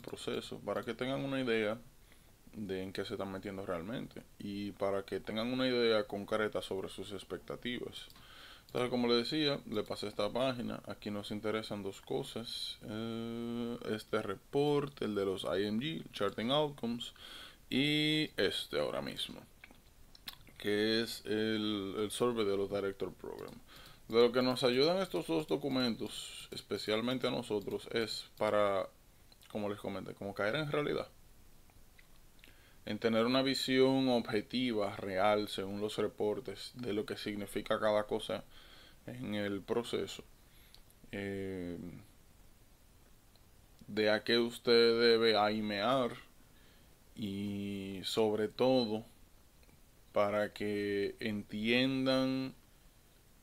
proceso, para que tengan una idea de en qué se están metiendo realmente y para que tengan una idea concreta sobre sus expectativas. Entonces, como le decía, le pasé esta página. Aquí nos interesan dos cosas. Este report, el de los IMG, Charting Outcomes, y este ahora mismo, que es el survey de los Director Program. De lo que nos ayudan estos dos documentos, especialmente a nosotros, es para, como les comenté, como caer en realidad, en tener una visión objetiva, real, según los reportes, de lo que significa cada cosa en el proceso, eh, de a qué usted debe aimear y sobre todo para que entiendan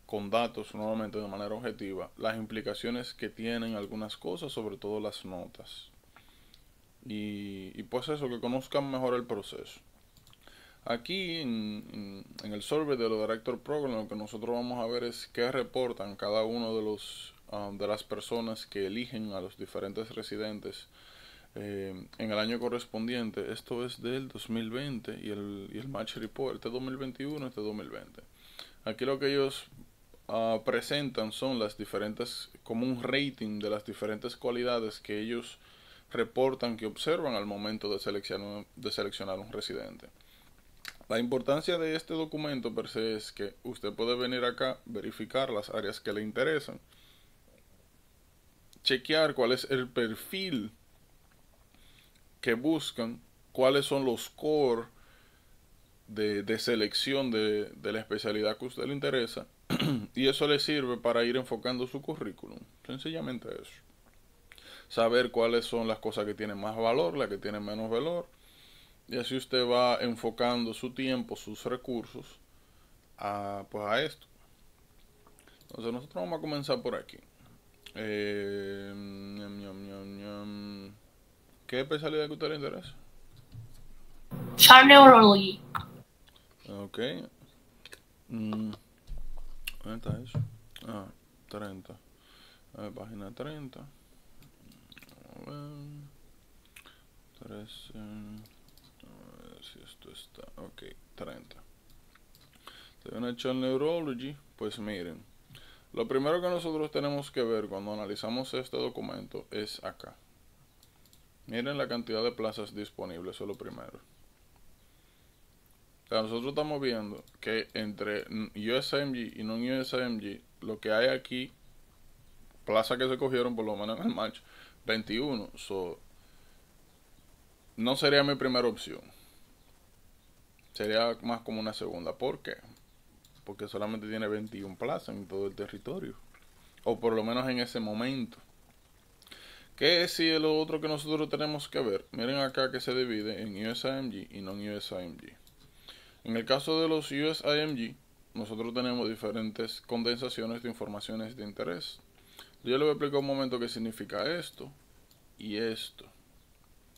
con datos, nuevamente de manera objetiva, las implicaciones que tienen algunas cosas, sobre todo las notas. Y pues eso, que conozcan mejor el proceso. Aquí en el survey de los Director Program, lo que nosotros vamos a ver es qué reportan cada uno de los de las personas que eligen a los diferentes residentes en el año correspondiente. Esto es del 2020 y el Match Report, este 2021, este 2020. Aquí lo que ellos presentan son las diferentes, como un rating de las diferentes cualidades que ellos reportan que observan al momento de seleccionar un residente. La importancia de este documento per se es que usted puede venir acá, verificar las áreas que le interesan, chequear cuál es el perfil que buscan, cuáles son los core de selección de la especialidad que a usted le interesa, y eso le sirve para ir enfocando su currículum. Sencillamente eso. Saber cuáles son las cosas que tienen más valor, las que tienen menos valor, y así usted va enfocando su tiempo, sus recursos pues a esto. Entonces nosotros vamos a comenzar por aquí. ¿Qué especialidad que a usted le interesa? Child Neurology. Ok. ¿Dónde está eso? 30. A ver, página 30. A ver, 13. A ver si esto está. Ok, 30. Se viene Child Neurology. Pues miren, lo primero que nosotros tenemos que ver cuando analizamos este documento es acá. Miren la cantidad de plazas disponibles, eso es lo primero. O sea, nosotros estamos viendo que entre USMG y non-USMG, lo que hay aquí, plazas que se cogieron por lo menos en el match, 21. So, no sería mi primera opción. Sería más como una segunda. ¿Por qué? Porque solamente tiene 21 plazas en todo el territorio. O por lo menos en ese momento. ¿Qué es si lo otro que nosotros tenemos que ver? Miren acá que se divide en USIMG y non-USIMG. En el caso de los USIMG, nosotros tenemos diferentes condensaciones de informaciones de interés. Yo le voy a explicar un momento qué significa esto y esto.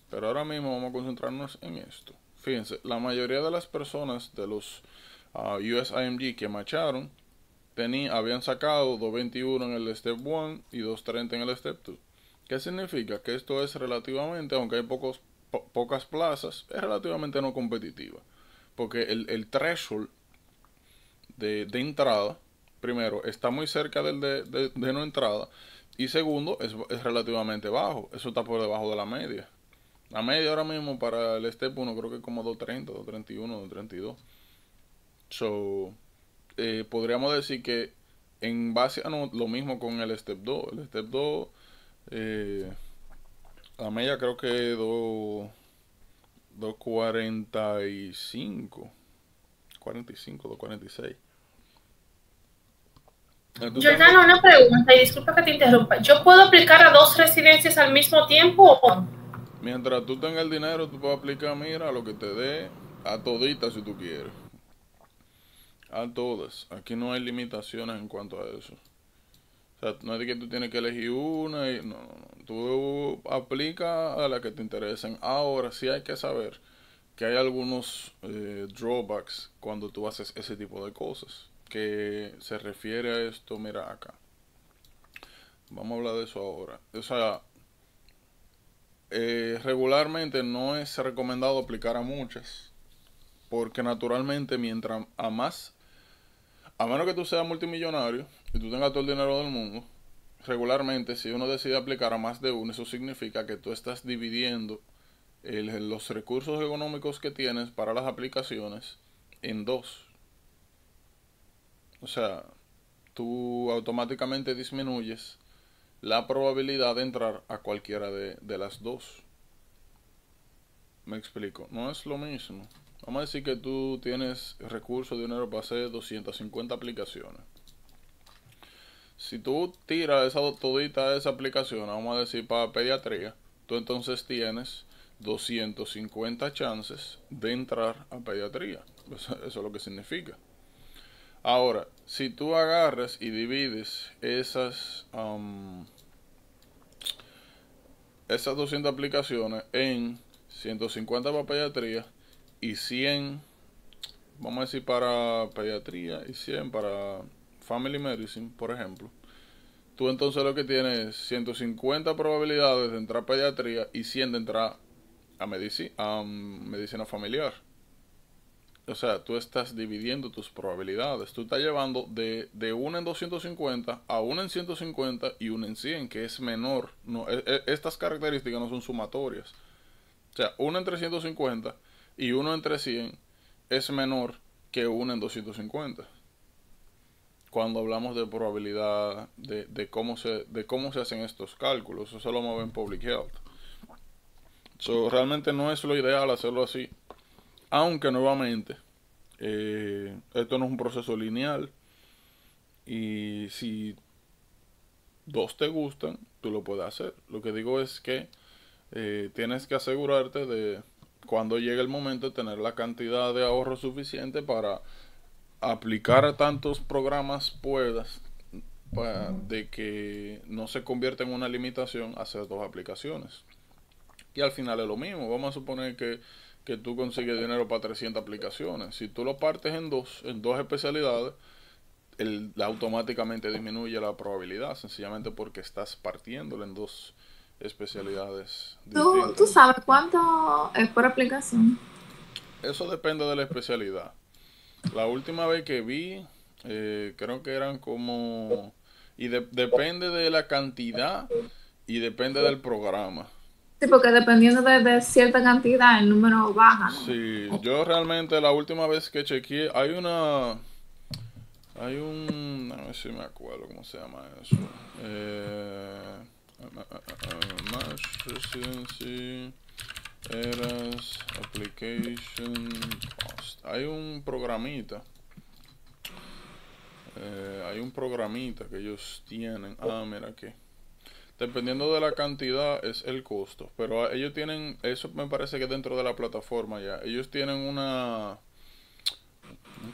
Pero ahora mismo vamos a concentrarnos en esto. Fíjense, la mayoría de las personas de los USIMG que macharon habían sacado 221 en el Step 1 y 230 en el Step 2. ¿Qué significa? Que esto es relativamente, aunque hay pocas plazas, es relativamente no competitiva. Porque el threshold de entrada, primero, está muy cerca del de no entrada. Y segundo, es relativamente bajo. Eso está por debajo de la media. La media ahora mismo para el Step 1 creo que es como 230, 231, 232. So, podríamos decir que en base a lo mismo con el Step 2. El Step 2, eh, la media creo que es 245, 45, 246. Jordana, una pregunta y disculpa que te interrumpa. ¿Yo puedo aplicar a dos residencias al mismo tiempo o no? Mientras tú tengas el dinero, tú puedes aplicar, mira, lo que te dé, a toditas si tú quieres. A todas. Aquí no hay limitaciones en cuanto a eso. O sea, no es de que tú tienes que elegir una y no, no, no. Tú aplicas a la que te interesen. Ahora sí hay que saber que hay algunos drawbacks cuando tú haces ese tipo de cosas. Que se refiere a esto, mira acá. Vamos a hablar de eso ahora. O sea, regularmente no es recomendado aplicar a muchas, porque naturalmente a menos que tú seas multimillonario y tú tengas todo el dinero del mundo, regularmente si uno decide aplicar a más de uno, eso significa que tú estás dividiendo los recursos económicos que tienes para las aplicaciones en dos. O sea, tú automáticamente disminuyes la probabilidad de entrar a cualquiera de las dos. Me explico, no es lo mismo. Vamos a decir que tú tienes recursos de dinero para hacer 250 aplicaciones. Si tú tiras todita esa aplicación, vamos a decir para pediatría, tú entonces tienes 250 chances de entrar a pediatría. Eso es lo que significa. Ahora, si tú agarras y divides esas 200 aplicaciones en 150 para pediatría y 100, vamos a decir, para pediatría y 100 para family medicine, por ejemplo, tú entonces lo que tienes es 150 probabilidades de entrar a pediatría y 100 de entrar a medicina familiar. O sea, tú estás dividiendo tus probabilidades. Tú estás llevando de una en 250 a una en 150 y una en 100, que es menor. No, estas características no son sumatorias. O sea, una en 350 y uno entre 100 es menor que una en 250. Cuando hablamos de probabilidad, de cómo se hacen estos cálculos, eso lo mueve en Public Health. Realmente no es lo ideal hacerlo así. Aunque nuevamente, esto no es un proceso lineal. Y si dos te gustan, tú lo puedes hacer. Lo que digo es que tienes que asegurarte de cuando llegue el momento de tener la cantidad de ahorro suficiente para aplicar a tantos programas puedas, de que no se convierta en una limitación hacer dos aplicaciones. Y al final es lo mismo. Vamos a suponer que tú consigues dinero para 300 aplicaciones. Si tú lo partes en dos especialidades, automáticamente disminuye la probabilidad, sencillamente porque estás partiéndolo en dos especialidades ¿Tú distintas. sabes cuánto es por aplicación? Eso depende de la especialidad. La última vez que vi, creo que eran como... Y depende de la cantidad y depende del programa. Sí, porque dependiendo de cierta cantidad, el número baja, ¿no? Sí, yo realmente la última vez que chequeé, a ver si me acuerdo cómo se llama eso. Match Residency Eras Application Cost. Hay un programita. Que ellos tienen. Mira aquí. Dependiendo de la cantidad es el costo. Pero ellos tienen, eso me parece que dentro de la plataforma ya. Ellos tienen un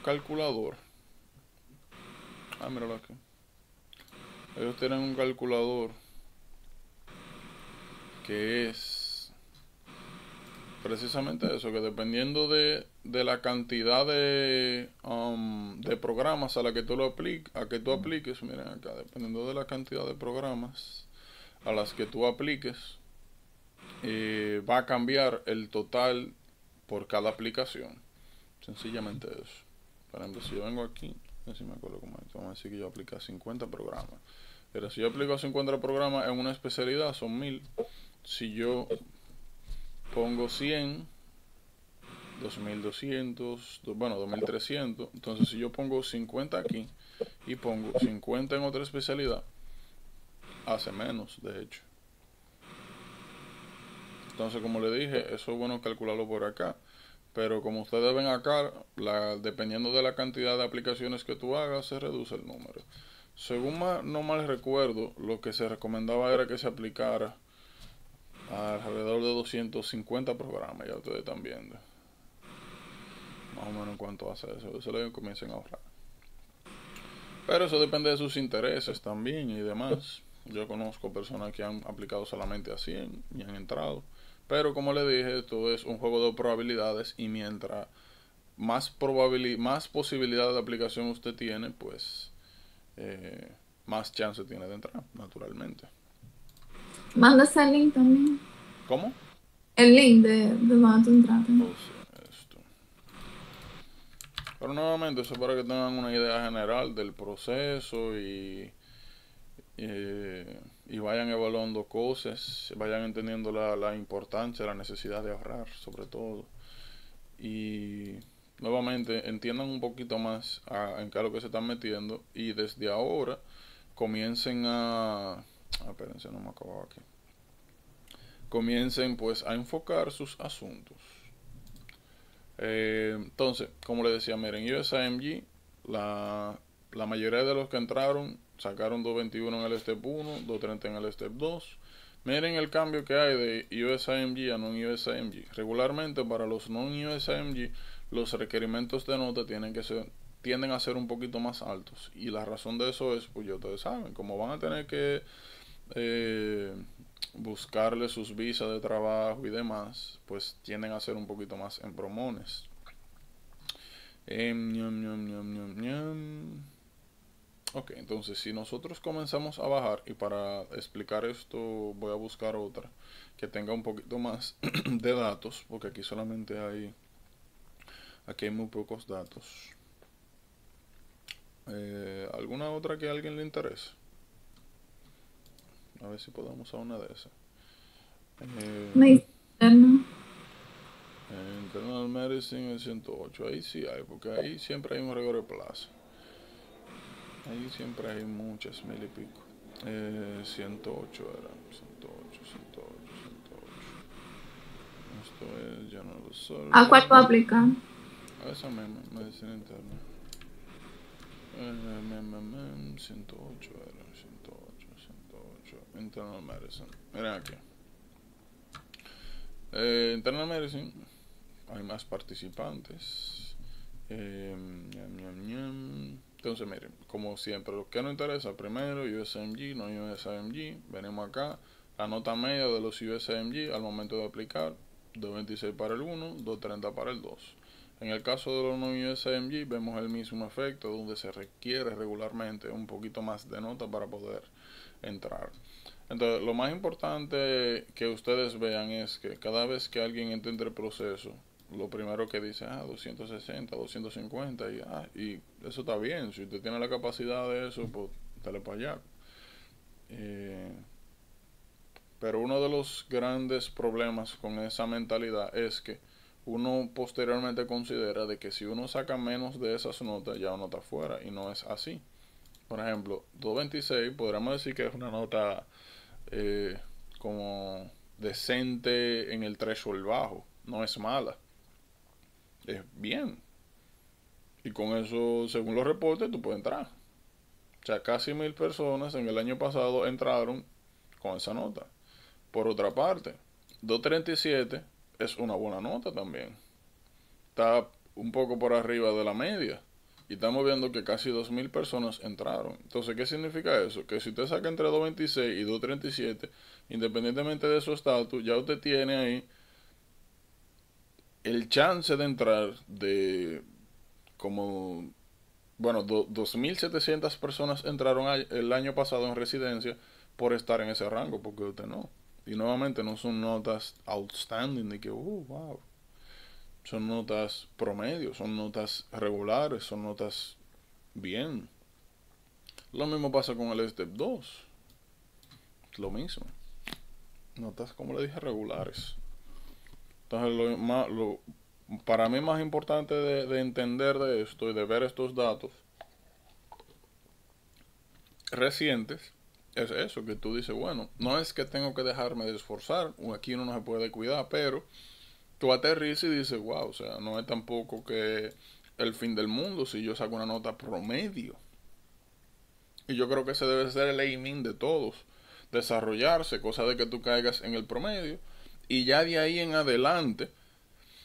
calculador. Míralo aquí. Ellos tienen un calculador que es precisamente eso, que dependiendo de la cantidad de programas a la que tú apliques, miren acá, dependiendo de la cantidad de programas a las que tú apliques, va a cambiar el total por cada aplicación. Sencillamente eso. Por ejemplo, si yo vengo aquí, a ver si me acuerdo cómo es, vamos a decir que yo aplico 50 programas. Pero si yo aplico 50 programas en una especialidad, son 1000. Si yo pongo 100, 2200, bueno, 2300, entonces si yo pongo 50 aquí y pongo 50 en otra especialidad, hace menos, de hecho. Entonces, como le dije, eso es bueno calcularlo por acá. Pero como ustedes ven acá, dependiendo de la cantidad de aplicaciones que tú hagas, se reduce el número. Según no mal recuerdo, lo que se recomendaba era que se aplicara alrededor de 250 programas. Ya ustedes están viendo más o menos en cuánto hace eso. Eso le comiencen a ahorrar. Pero eso depende de sus intereses también y demás. Yo conozco personas que han aplicado solamente a 100 y han entrado. Pero como le dije, esto es un juego de probabilidades y mientras más posibilidad de aplicación usted tiene, pues más chance tiene de entrar, naturalmente. Manda ese link también. ¿Cómo? El link de donde tú entraste. Oh, sí, esto. Pero nuevamente, eso para que tengan una idea general del proceso y vayan evaluando cosas, vayan entendiendo la importancia, la necesidad de ahorrar, sobre todo. Y nuevamente entiendan un poquito más en qué es lo que se están metiendo y desde ahora comiencen espérense, no me acabo aquí. Comiencen pues a enfocar sus asuntos. Entonces, como les decía, miren, USAMG, la mayoría de los que entraron sacaron 221 en el Step 1, 230 en el Step 2. Miren el cambio que hay de USAMG a non-USAMG. Regularmente para los non-USAMG los requerimientos de nota tienden a ser un poquito más altos. Y la razón de eso es, pues ya ustedes saben, como van a tener que buscarle sus visas de trabajo y demás, pues tienden a ser un poquito más en promones. Ok, entonces si nosotros comenzamos a bajar, y para explicar esto voy a buscar otra que tenga un poquito más de datos, porque aquí solamente aquí hay muy pocos datos. ¿Alguna otra que a alguien le interese? A ver si podemos usar una de esas. Internal Medicine en 108. Ahí sí hay, porque ahí siempre hay un Gregorio Plaza. Ahí siempre hay muchas, mil y pico. 108 era. 108, 108, 108. Esto es General Surgery. ¿A cuál puedo aplicar? A esa misma, medicina interna. 108 era. 108, 108. Internal Medicine. Miren aquí. Internal Medicine. Hay más participantes. Entonces miren, como siempre, lo que nos interesa primero, USMG, no USMG, venimos acá, la nota media de los USMG al momento de aplicar, 226 para el 1, 230 para el 2. En el caso de los no USMG vemos el mismo efecto, donde se requiere regularmente un poquito más de nota para poder entrar. Entonces, lo más importante que ustedes vean es que cada vez que alguien entre el proceso, lo primero que dice, 260, 250, y eso está bien. Si usted tiene la capacidad de eso, pues dale para allá. Pero uno de los grandes problemas con esa mentalidad es que uno posteriormente considera de que si uno saca menos de esas notas, ya uno está fuera, y no es así. Por ejemplo, 226 podríamos decir que es una nota como decente en el threshold bajo, no es mala, es bien, y con eso, según los reportes, tú puedes entrar. O sea, casi 1000 personas en el año pasado entraron con esa nota. Por otra parte, 237 es una buena nota también, está un poco por arriba de la media. Y estamos viendo que casi 2000 personas entraron. Entonces, ¿qué significa eso? Que si usted saca entre 226 y 237, independientemente de su estatus, ya usted tiene ahí el chance de entrar de como, bueno, 2700 personas entraron el año pasado en residencia por estar en ese rango, porque usted no. Y nuevamente no son notas outstanding de que, wow. Son notas promedio, son notas regulares, son notas bien. Lo mismo pasa con el Step 2. Lo mismo. Notas, como le dije, regulares. Entonces, para mí más importante de entender de esto y de ver estos datos recientes es eso, que tú dices, bueno, no es que tengo que dejarme de esforzar, aquí uno no se puede cuidar, pero tú aterrizas y dices, wow, o sea, no es tampoco que el fin del mundo si yo saco una nota promedio. Y yo creo que ese debe ser el aiming de todos, desarrollarse, cosa de que tú caigas en el promedio, y ya de ahí en adelante,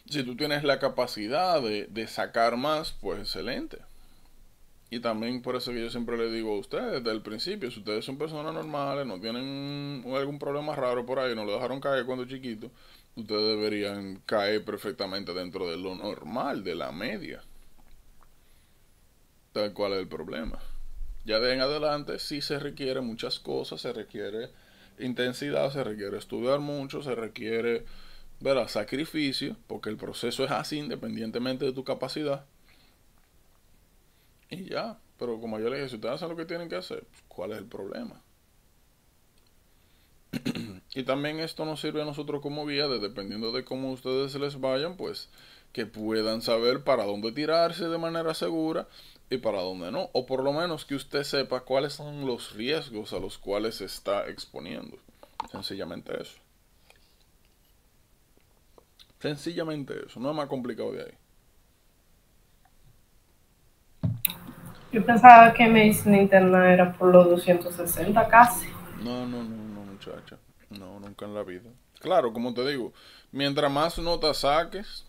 si tú tienes la capacidad de sacar más, pues excelente. Y también por eso que yo siempre le digo a ustedes desde el principio, si ustedes son personas normales, no tienen algún problema raro por ahí, no lo dejaron caer cuando chiquito, ustedes deberían caer perfectamente dentro de lo normal, de la media. Tal cual es el problema. Ya de en adelante sí se requiere muchas cosas, se requiere intensidad, se requiere estudiar mucho, se requiere, ¿verdad?, sacrificio, porque el proceso es así independientemente de tu capacidad. Y ya, pero como yo le dije, si ustedes hacen lo que tienen que hacer, ¿cuál es el problema? Y también esto nos sirve a nosotros como guía, dependiendo de cómo ustedes se les vayan, pues que puedan saber para dónde tirarse de manera segura y para dónde no. O por lo menos que usted sepa cuáles son los riesgos a los cuales se está exponiendo. Sencillamente eso. Sencillamente eso. No es más complicado de ahí. Yo pensaba que medicina interna era por los 260 casi. No, muchacha. No, nunca en la vida. Claro, como te digo, mientras más notas saques,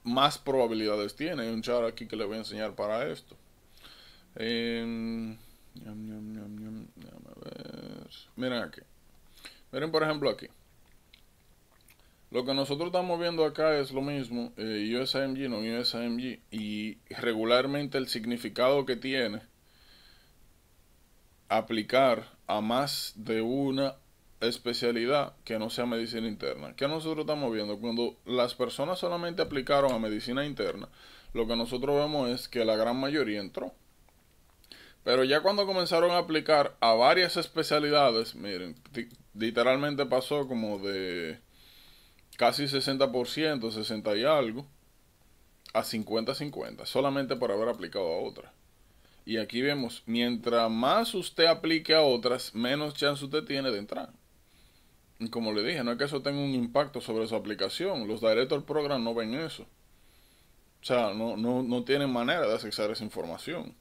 más probabilidades tiene. Hay un char aquí que le voy a enseñar para esto. Déjame ver. Miren aquí. Miren por ejemplo aquí. Lo que nosotros estamos viendo acá es lo mismo, USAMG, no USAMG, y regularmente el significado que tiene aplicar a más de una especialidad que no sea medicina interna. ¿Qué nosotros estamos viendo? Cuando las personas solamente aplicaron a medicina interna, lo que nosotros vemos es que la gran mayoría entró. Pero ya cuando comenzaron a aplicar a varias especialidades, miren, literalmente pasó como de casi 60%, 60 y algo, a 50-50, solamente por haber aplicado a otra. Y aquí vemos, mientras más usted aplique a otras, menos chance usted tiene de entrar. Y como le dije, no es que eso tenga un impacto sobre su aplicación. Los Director Program no ven eso. O sea, no tienen manera de accesar esa información.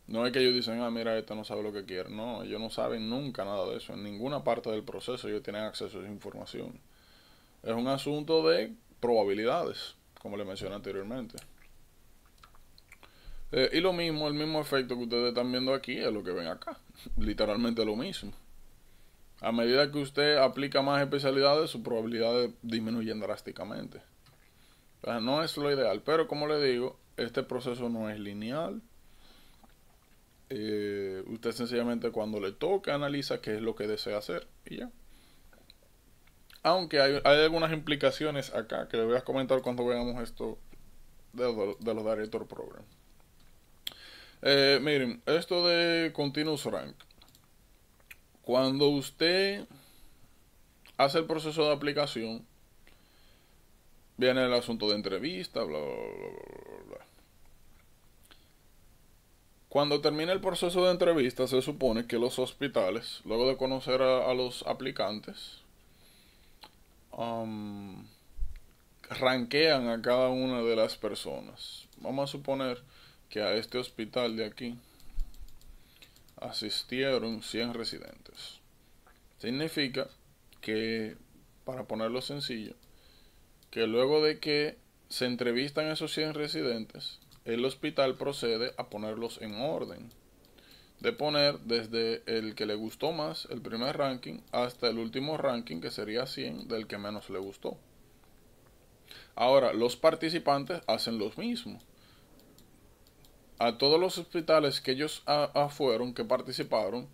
No es que ellos dicen, mira, esta no sabe lo que quiere. No, ellos no saben nunca nada de eso. En ninguna parte del proceso ellos tienen acceso a esa información. Es un asunto de probabilidades, como le mencioné anteriormente. Y lo mismo, el mismo efecto que ustedes están viendo aquí es lo que ven acá. Literalmente lo mismo. A medida que usted aplica más especialidades, sus probabilidades disminuyen drásticamente. O sea, no es lo ideal, pero como le digo, este proceso no es lineal. Usted sencillamente cuando le toque analiza qué es lo que desea hacer y ya. Aunque hay algunas implicaciones acá que les voy a comentar cuando veamos esto de los Director Program. Miren, esto de Continuous Rank. Cuando usted hace el proceso de aplicación, viene el asunto de entrevista, bla, bla, bla, bla, bla. Cuando termina el proceso de entrevista, se supone que los hospitales, luego de conocer a los aplicantes, rankean a cada una de las personas. Vamos a suponer que a este hospital de aquí asistieron 100 residentes. Significa que, para ponerlo sencillo, que luego de que se entrevistan esos 100 residentes, el hospital procede a ponerlos en orden. De poner desde el que le gustó más, el primer ranking, hasta el último ranking, que sería 100, del que menos le gustó. Ahora, los participantes hacen lo mismo. A todos los hospitales que ellos fueron, que participaron,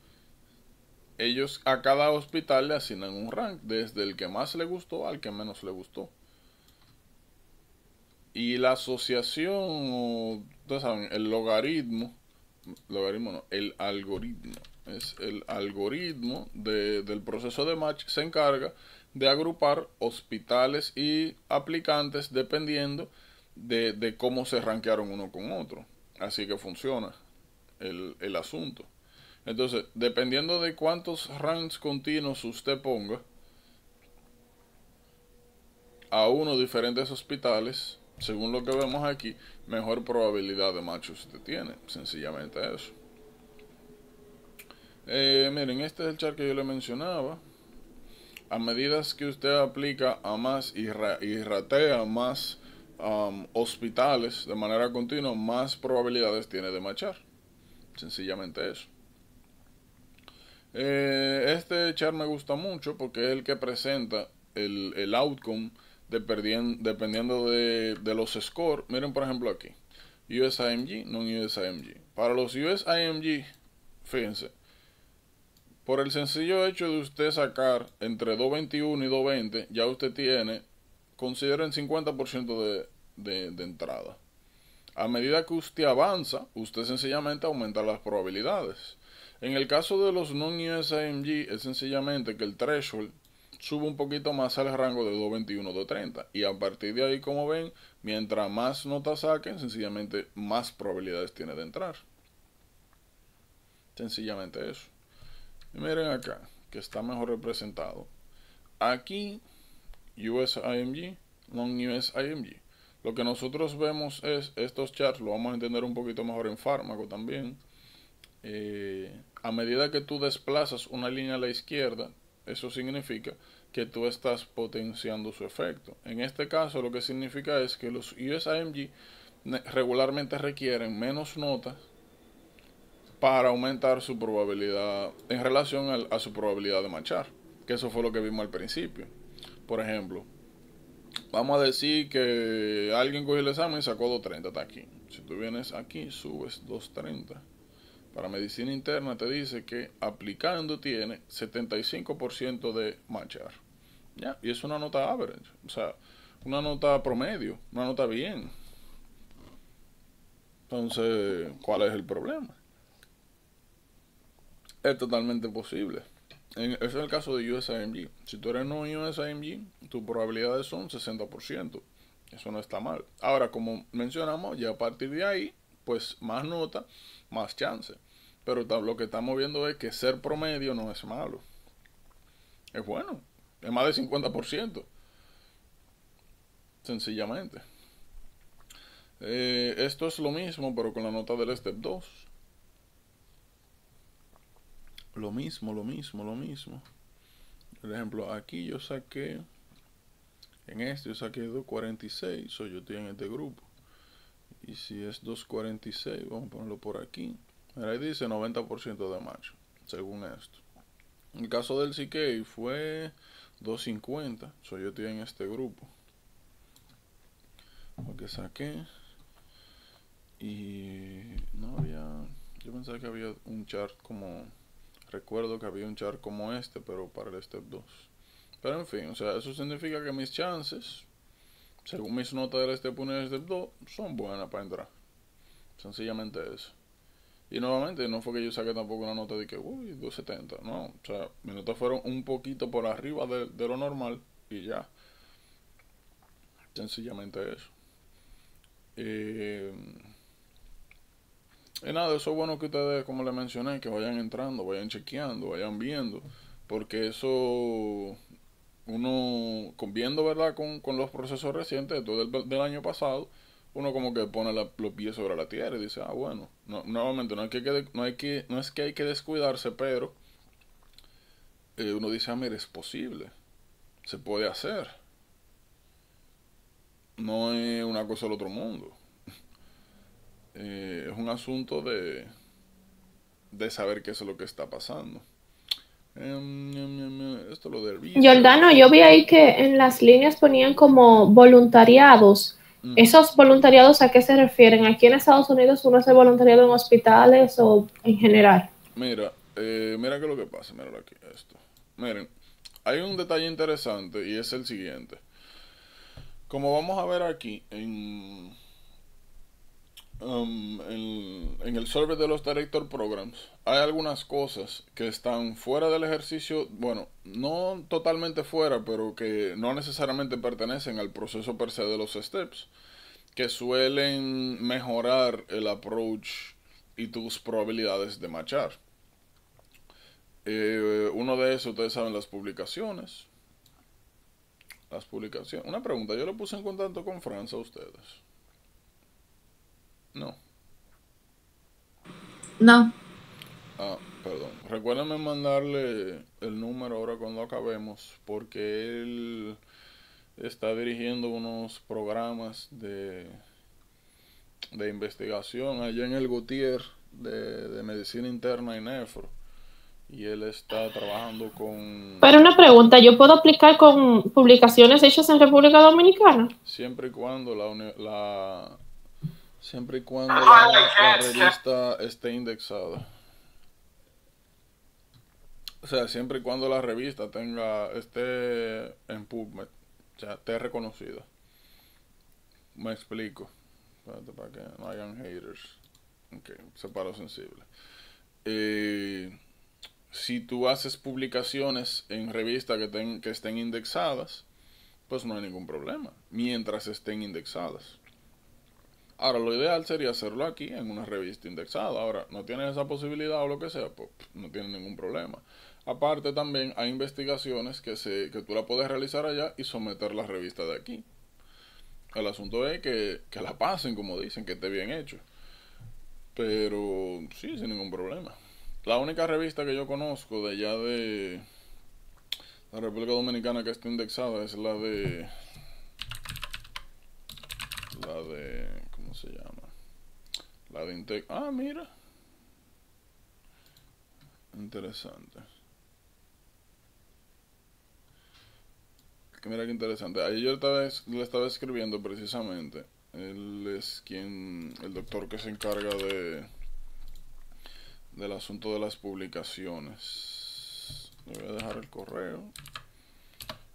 ellos a cada hospital le asignan un rank, desde el que más le gustó al que menos le gustó. Y la asociación, ustedes saben, el el algoritmo, es el algoritmo del proceso de match, se encarga de agrupar hospitales y aplicantes dependiendo de cómo se rankearon uno con otro. Así que funciona el asunto. Entonces, dependiendo de cuántos ranks continuos usted ponga a unos diferentes hospitales, según lo que vemos aquí, mejor probabilidad de match usted tiene. Sencillamente eso. Miren, este es el chart que yo le mencionaba. A medida que usted aplica a más y ratea más hospitales de manera continua, más probabilidades tiene de matchar. Sencillamente eso. Este chart me gusta mucho porque es el que presenta el outcome dependiendo de los scores. Miren por ejemplo aquí, USIMG, non-USIMG. Para los USIMG, fíjense, Por el sencillo hecho de usted sacar entre 221 y 220, ya usted tiene, consideren 50% de entrada. A medida que usted avanza, usted sencillamente aumenta las probabilidades. En el caso de los non-USAMG, es sencillamente que el threshold sube un poquito más al rango de 221, 230. Y a partir de ahí, como ven, mientras más notas saquen, sencillamente más probabilidades tiene de entrar. Sencillamente eso. Y miren acá, que está mejor representado. Aquí, USIMG, non-USIMG. Lo que nosotros vemos es estos charts, lo vamos a entender un poquito mejor en fármaco también. A medida que tú desplazas una línea a la izquierda, eso significa que tú estás potenciando su efecto. En este caso, lo que significa es que los USIMG regularmente requieren menos notas para aumentar su probabilidad en relación a su probabilidad de matchar, que eso fue lo que vimos al principio. Por ejemplo, vamos a decir que alguien cogió el examen y sacó 230, está aquí. Si tú vienes aquí, subes 230. Para medicina interna te dice que aplicando tiene 75% de matchar. ¿Ya? Y es una nota average, o sea, una nota promedio, una nota bien. Entonces, ¿cuál es el problema? Es totalmente posible. Ese es el caso de USIMG. Si tú eres no USIMG, tus probabilidades son 60%. Eso no está mal. Ahora, como mencionamos, ya a partir de ahí, pues más nota, más chance. Pero lo que estamos viendo es que ser promedio no es malo. Es bueno. Es más de 50%. Sencillamente. Esto es lo mismo, pero con la nota del Step 2. Lo mismo. Por ejemplo, aquí yo saqué, en este yo saqué 246, so yo estoy en este grupo. Y si es 246, vamos a ponerlo por aquí. Ahí dice 90% de match, según esto. En el caso del CK fue 250, so yo estoy en este grupo. Lo que saqué. Y no había, yo pensaba que había un chart como, recuerdo que había un chart como este, pero para el Step 2. Pero en fin, o sea, eso significa que mis chances, según mis notas del Step 1 y el Step 2, son buenas para entrar. Sencillamente eso. Y nuevamente, no fue que yo saqué tampoco una nota de que, uy, 270. No, o sea, mis notas fueron un poquito por arriba de lo normal y ya. Sencillamente eso. Y nada, eso es bueno que ustedes, como les mencioné, que vayan entrando, vayan chequeando, vayan viendo. Porque eso, uno, viendo, ¿verdad? Con los procesos recientes, todo del año pasado, uno como que pone los pies sobre la tierra y dice, ah, bueno, no, nuevamente no es que hay que descuidarse, pero uno dice, ah, mira, es posible, se puede hacer, no es una cosa del otro mundo. Es un asunto de saber qué es lo que está pasando. Esto lo del Giordano, yo vi ahí que en las líneas ponían como voluntariados. ¿Esos voluntariados a qué se refieren? ¿Aquí en Estados Unidos uno hace voluntariado en hospitales o en general? Mira, mira qué es lo que pasa. Mira aquí esto. Miren, hay un detalle interesante y es el siguiente. Como vamos a ver aquí en el server de los Director Programs, hay algunas cosas que están fuera del ejercicio, bueno, no totalmente fuera, pero que no necesariamente pertenecen al proceso per se de los steps, que suelen mejorar el approach y tus probabilidades de matchar. Uno de esos, ustedes saben, las publicaciones. Una pregunta, yo lo puse en contacto con Francia a ustedes. No. No. Ah, perdón. Recuérdenme mandarle el número ahora cuando acabemos, porque él está dirigiendo unos programas de investigación allá en el Gautier de medicina interna y nefro. Y él está trabajando con... Pero una pregunta, ¿yo puedo aplicar con publicaciones hechas en República Dominicana? Siempre y cuando la revista esté indexada. O sea, siempre y cuando la revista esté en PubMed, o sea, esté reconocida. Me explico. Espérate, para que no hayan haters. Ok, separo sensible. Si tú haces publicaciones en revistas que estén indexadas, pues no hay ningún problema, mientras estén indexadas. Ahora, lo ideal sería hacerlo aquí en una revista indexada. Ahora, no tienes esa posibilidad o lo que sea, pues no tienes ningún problema. Aparte, también hay investigaciones que tú la puedes realizar allá y someter la revista de aquí. El asunto es que la pasen, como dicen, que esté bien hecho. Pero sí, sin ningún problema. La única revista que yo conozco de allá de la República Dominicana que está indexada es ¿cómo se llama? La de Intec. Ah, mira. Interesante. Mira qué interesante. Ayer yo le estaba escribiendo precisamente. Él es el doctor que se encarga del asunto de las publicaciones. Le voy a dejar el correo.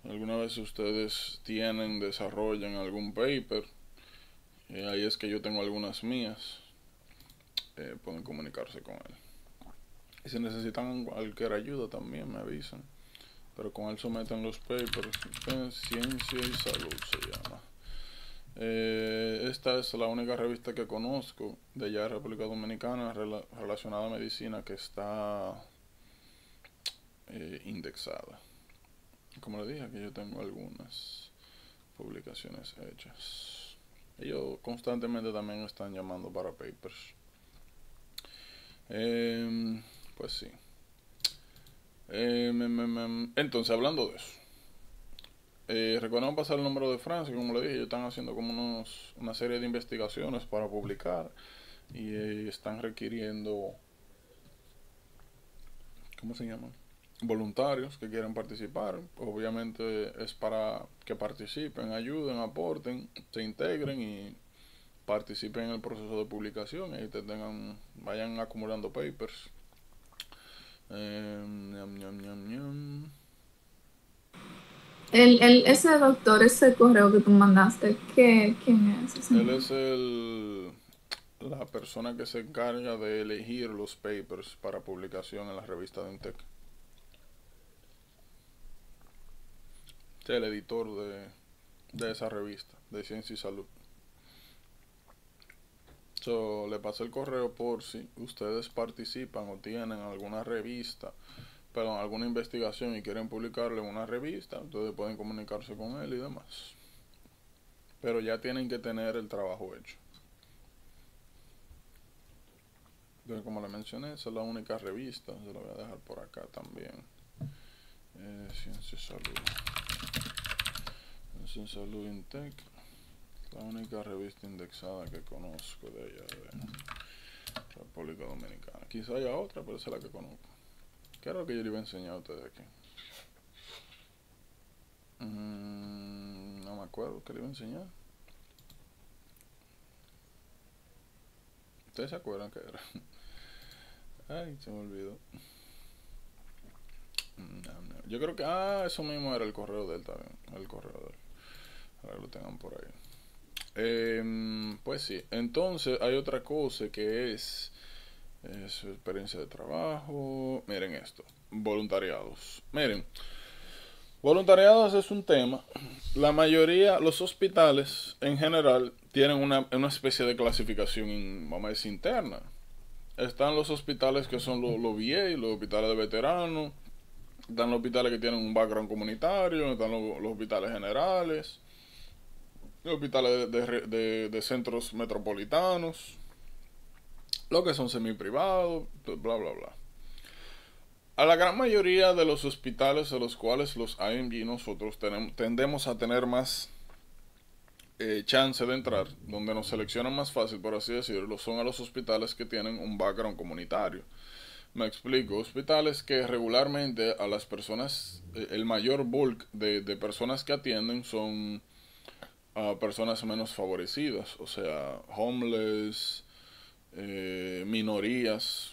Alguna vez ustedes desarrollan algún paper, ahí es que yo tengo algunas mías, pueden comunicarse con él. Y si necesitan cualquier ayuda también me avisan. Pero con él someten los papers. Ciencia y Salud se llama. Esta es la única revista que conozco de allá de República Dominicana relacionada a medicina que está indexada. Como le dije, aquí yo tengo algunas publicaciones hechas. Ellos constantemente también están llamando para papers. Pues sí. Entonces, hablando de eso, recuerdan pasar el número de Francia, como le dije, ellos están haciendo como una serie de investigaciones para publicar y están requiriendo, ¿cómo se llama? Voluntarios que quieran participar. Obviamente es para que participen, ayuden, aporten, se integren y participen en el proceso de publicación y vayan acumulando papers. Ese doctor, ese correo que tú mandaste, ¿quién es ese? Él es la persona que se encarga de elegir los papers para publicación en la revista de Intec. El editor de esa revista, de Ciencia y Salud. Le pasé el correo por si ustedes participan o tienen alguna revista, perdón, alguna investigación y quieren publicarlo en una revista, entonces pueden comunicarse con él y demás. Pero ya tienen que tener el trabajo hecho. Entonces, como le mencioné, esa es la única revista, se lo voy a dejar por acá también. Ciencia y Salud. Ciencia y Salud Intec. La única revista indexada que conozco de allá de República Dominicana. Quizá haya otra, pero esa es la que conozco. ¿Qué era lo que yo le iba a enseñar a ustedes aquí? No me acuerdo qué le iba a enseñar. ¿Ustedes se acuerdan qué era? Ay, se me olvidó. No. Yo creo que... eso mismo era el correo de él también. El correo de él. Ahora lo tengan por ahí. Pues sí, entonces hay otra cosa que es su experiencia de trabajo. Miren esto, voluntariados. Miren, voluntariados es un tema. La mayoría, los hospitales en general tienen una especie de clasificación, vamos a decir, interna. Están los hospitales que son los VA, los hospitales de veteranos. Están los hospitales que tienen un background comunitario. Están los hospitales generales. Hospitales de centros metropolitanos, lo que son semi-privados, bla bla bla. A la gran mayoría de los hospitales a los cuales los IMG nosotros tendemos a tener más chance de entrar, donde nos seleccionan más fácil, por así decirlo, son a los hospitales que tienen un background comunitario. Me explico, hospitales que regularmente a las personas, el mayor bulk de personas que atienden son a personas menos favorecidas, o sea, homeless, minorías,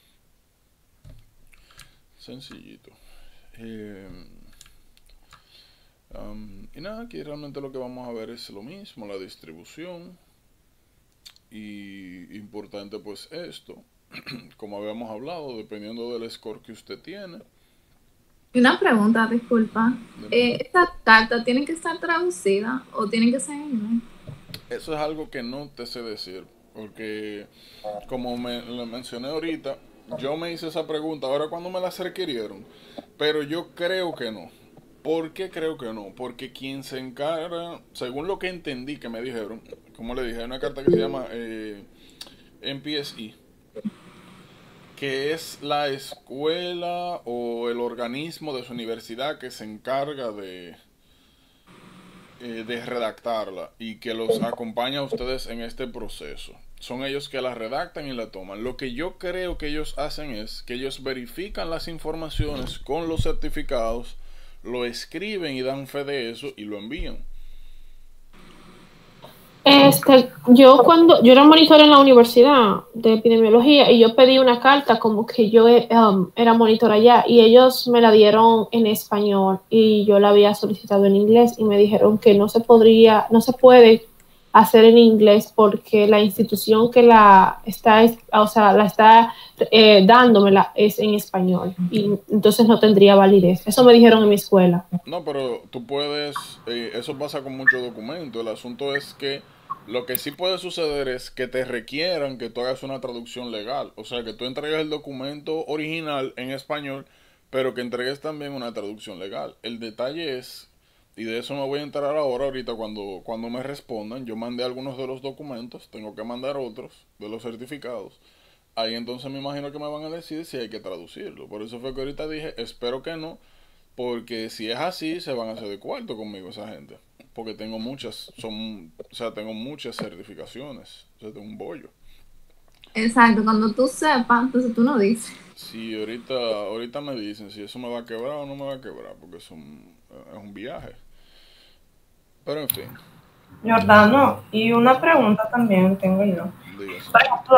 sencillito. Eh, y nada, aquí realmente lo que vamos a ver es lo mismo, la distribución. Y importante pues esto, como habíamos hablado, dependiendo del score que usted tiene. Y una pregunta, disculpa. de- ¿Estas cartas tienen que estar traducidas o tienen que ser en inglés? Eso es algo que no te sé decir, porque como lo mencioné ahorita, yo me hice esa pregunta ahora cuando me la requirieron, pero yo creo que no. ¿Por qué creo que no? Porque quien se encarga, según lo que entendí que me dijeron, como le dije, hay una carta que se llama MPSI, que es la escuela o el organismo de su universidad que se encarga de redactarla y que los acompaña a ustedes en este proceso. Son ellos que la redactan y la toman. Lo que yo creo que ellos hacen es que ellos verifican las informaciones con los certificados, lo escriben y dan fe de eso y lo envían. Yo era monitor en la universidad de epidemiología y yo pedí una carta como que yo era monitor allá y ellos me la dieron en español y yo la había solicitado en inglés y me dijeron que no se puede hacer en inglés porque la institución que la está dándomela es en español y entonces no tendría validez. Eso me dijeron en mi escuela. No, pero tú puedes, eso pasa con muchos documentos. El asunto es que lo que sí puede suceder es que te requieran que tú hagas una traducción legal. O sea, que tú entregues el documento original en español, pero que entregues también una traducción legal. El detalle es, y de eso me voy a enterar ahorita cuando me respondan, yo mandé algunos de los documentos, tengo que mandar otros de los certificados. Ahí entonces me imagino que me van a decir si hay que traducirlo. Por eso fue que ahorita dije, espero que no, porque si es así, se van a hacer de cuarto conmigo esa gente. Porque tengo muchas, tengo muchas certificaciones. O sea, tengo un bollo. Exacto, cuando tú sepas, entonces tú no dices. Si ahorita me dicen si eso me va a quebrar o no me va a quebrar, porque es un viaje. Pero en fin, Jordano, y una pregunta también tengo yo. dígase. Por ejemplo,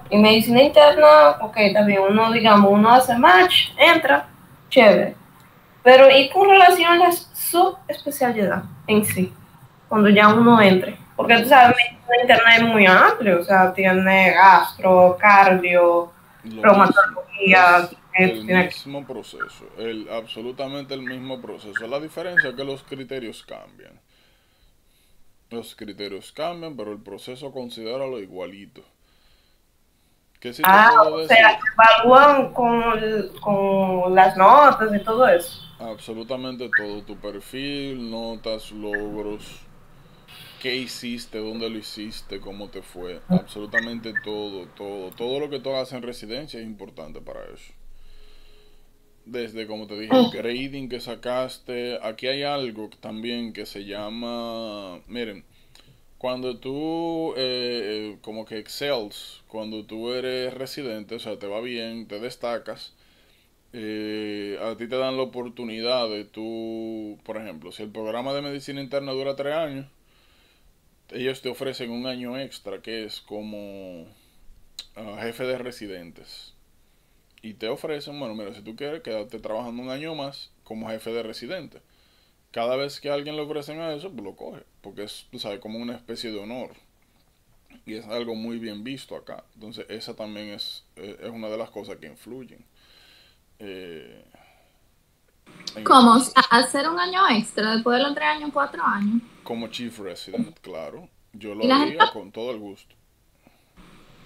en medicina interna, ok, también uno, digamos, uno hace match, entra, chévere. Pero ¿y con relación a la subespecialidad en sí? Cuando ya uno entre. Porque tú sabes, medicina interna es muy amplio, o sea, tiene gastro, cardio, Lo mismo. reumatología, Es el tiene mismo proceso. Absolutamente el mismo proceso. La diferencia es que los criterios cambian. Los criterios cambian, pero el proceso considera lo igualito. ¿Qué sí te puedo o sea, decir? se evalúan con las notas y todo eso. Absolutamente todo. Tu perfil, notas, logros, qué hiciste, dónde lo hiciste, cómo te fue. Absolutamente todo, todo. Todo lo que tú hagas en residencia es importante para eso. Desde, como te dije, el grading que sacaste. Aquí hay algo también que se llama... Miren, cuando tú como que excels, cuando tú eres residente, o sea, te va bien, te destacas, a ti te dan la oportunidad de tú, por ejemplo, si el programa de medicina interna dura 3 años, ellos te ofrecen un año extra que es como jefe de residentes. Y te ofrecen, bueno, mira, si tú quieres, quédate trabajando un año más como jefe de residente. Cada vez que a alguien le ofrecen a eso, pues lo coge, porque es, tú sabes, como una especie de honor. Y es algo muy bien visto acá. Entonces, esa también es una de las cosas que influyen. Eh, en ese ¿Cómo? O sea, aspecto. hacer un año extra después de los 3 años, 4 años. Como chief resident, claro, yo Y lo la gente, haría con todo el gusto.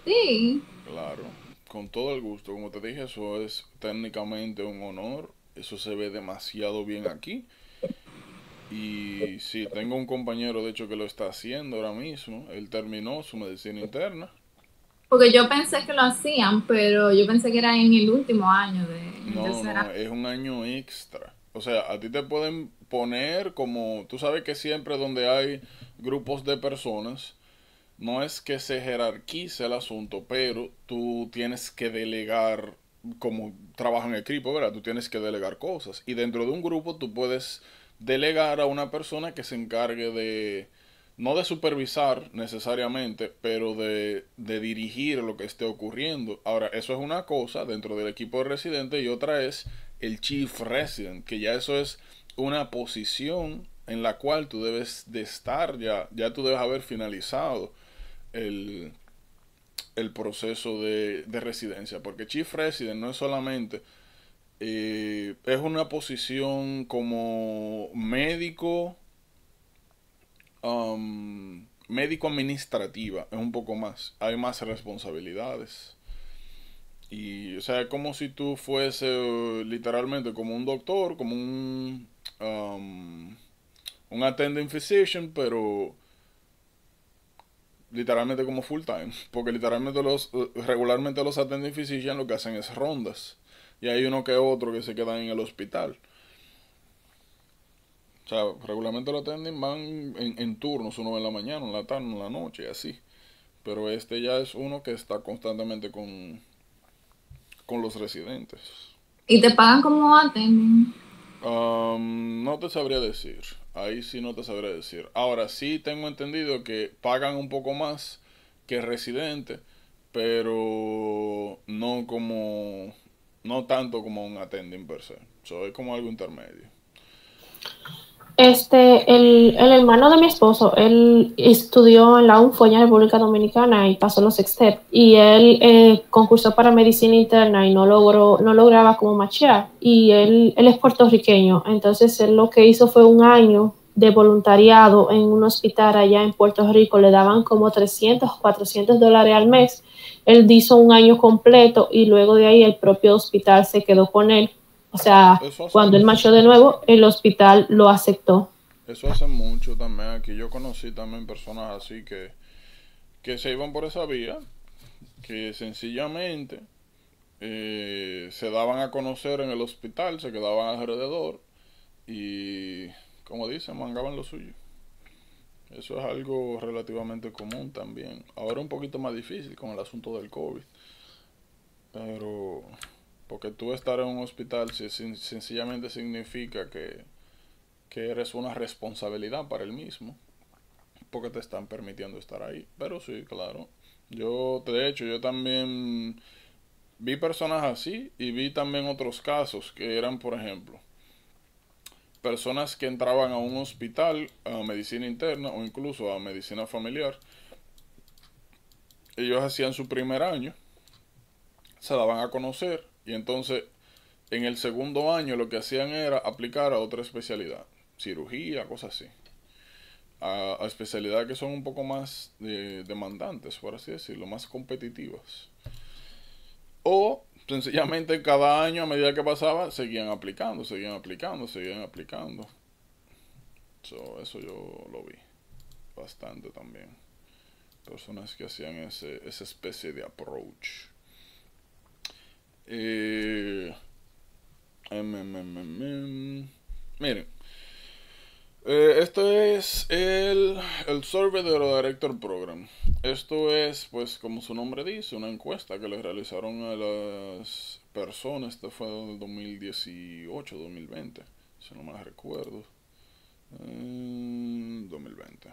sí. Claro, con todo el gusto. Como te dije, eso es técnicamente un honor. Eso se ve demasiado bien aquí. Y sí, tengo un compañero, de hecho, que lo está haciendo ahora mismo. Él terminó su medicina interna. Porque yo pensé que lo hacían, pero yo pensé que era en el último año en No, tercer no, año. es un año extra. O sea, a ti te pueden poner como, tú sabes que siempre donde hay grupos de personas, no es que se jerarquice el asunto, pero tú tienes que delegar como trabajo en equipo, ¿verdad? Tú tienes que delegar cosas. Y dentro de un grupo tú puedes delegar a una persona que se encargue no de supervisar necesariamente, pero de dirigir lo que esté ocurriendo. Ahora, eso es una cosa dentro del equipo de residente y otra es el chief resident, que ya eso es una posición en la cual tú debes de estar, ya tú debes haber finalizado el, el proceso de residencia, porque chief resident no es solamente, es una posición como médico, médico administrativa, es un poco más, hay más responsabilidades. Y, o sea, es como si tú fuese literalmente como un doctor, como un attending physician, pero literalmente como full time. Porque literalmente regularmente los attending physicians lo que hacen es rondas. Y hay uno que otro que se quedan en el hospital. O sea, regularmente los attending van en turnos, uno en la mañana, en la tarde, en la noche, y así. Pero este ya es uno que está constantemente con los residentes. Y te pagan como attending. No te sabría decir. Ahí sí no te sabría decir. Ahora sí tengo entendido que pagan un poco más que residente, pero no tanto como un attending per se. So, es como algo intermedio. El hermano de mi esposo, él estudió en la UNFO en República Dominicana y pasó los Extep. Y él concursó para medicina interna y no lograba como machear. Y él es puertorriqueño. Entonces él lo que hizo fue un año de voluntariado en un hospital allá en Puerto Rico. Le daban como $300, $400 al mes. Él hizo un año completo y luego de ahí el propio hospital se quedó con él. O sea, cuando él marchó de nuevo, el hospital lo aceptó. Eso hace mucho también aquí. Yo conocí también personas así que se iban por esa vía, que sencillamente se daban a conocer en el hospital, se quedaban alrededor y, como dicen, mangaban lo suyo. Eso es algo relativamente común también. Ahora un poquito más difícil con el asunto del COVID. Pero, porque tú estar en un hospital sencillamente significa que eres una responsabilidad para el mismo. Porque te están permitiendo estar ahí. Pero sí, claro. De hecho, yo también vi personas así y vi también otros casos que eran, por ejemplo, personas que entraban a un hospital, a medicina interna o incluso a medicina familiar. Ellos hacían su primer año, se daban a conocer y entonces en el segundo año lo que hacían era aplicar a otra especialidad, cirugía, cosas así. A especialidades que son un poco más demandantes, por así decirlo, más competitivas. O sencillamente cada año a medida que pasaba seguían aplicando. Eso yo lo vi bastante también. Personas que hacían esa especie de approach. Miren, esto es el Survey de the Director Program. Esto es, pues, como su nombre dice, una encuesta que le realizaron a las personas. Este fue en el 2018, 2020, si no me recuerdo. 2020.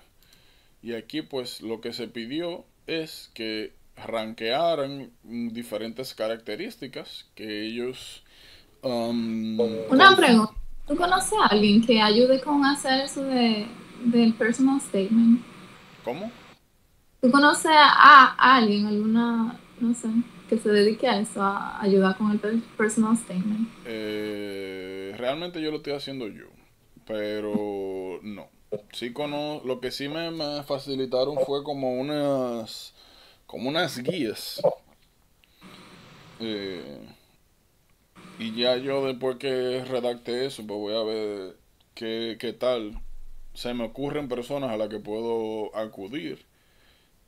Y aquí, pues, lo que se pidió es que rankearan diferentes características que ellos... Una pregunta. ¿Tú conoces a alguien que ayude con hacer eso del personal statement? ¿Cómo? ¿Tú conoces a alguien, alguna, no sé, que se dedique a eso, a ayudar con el personal statement? Realmente yo lo estoy haciendo yo, pero no. Sí lo que sí me facilitaron fue como unas guías. Y ya yo después que redacte eso, pues voy a ver qué tal. Se me ocurren personas a las que puedo acudir.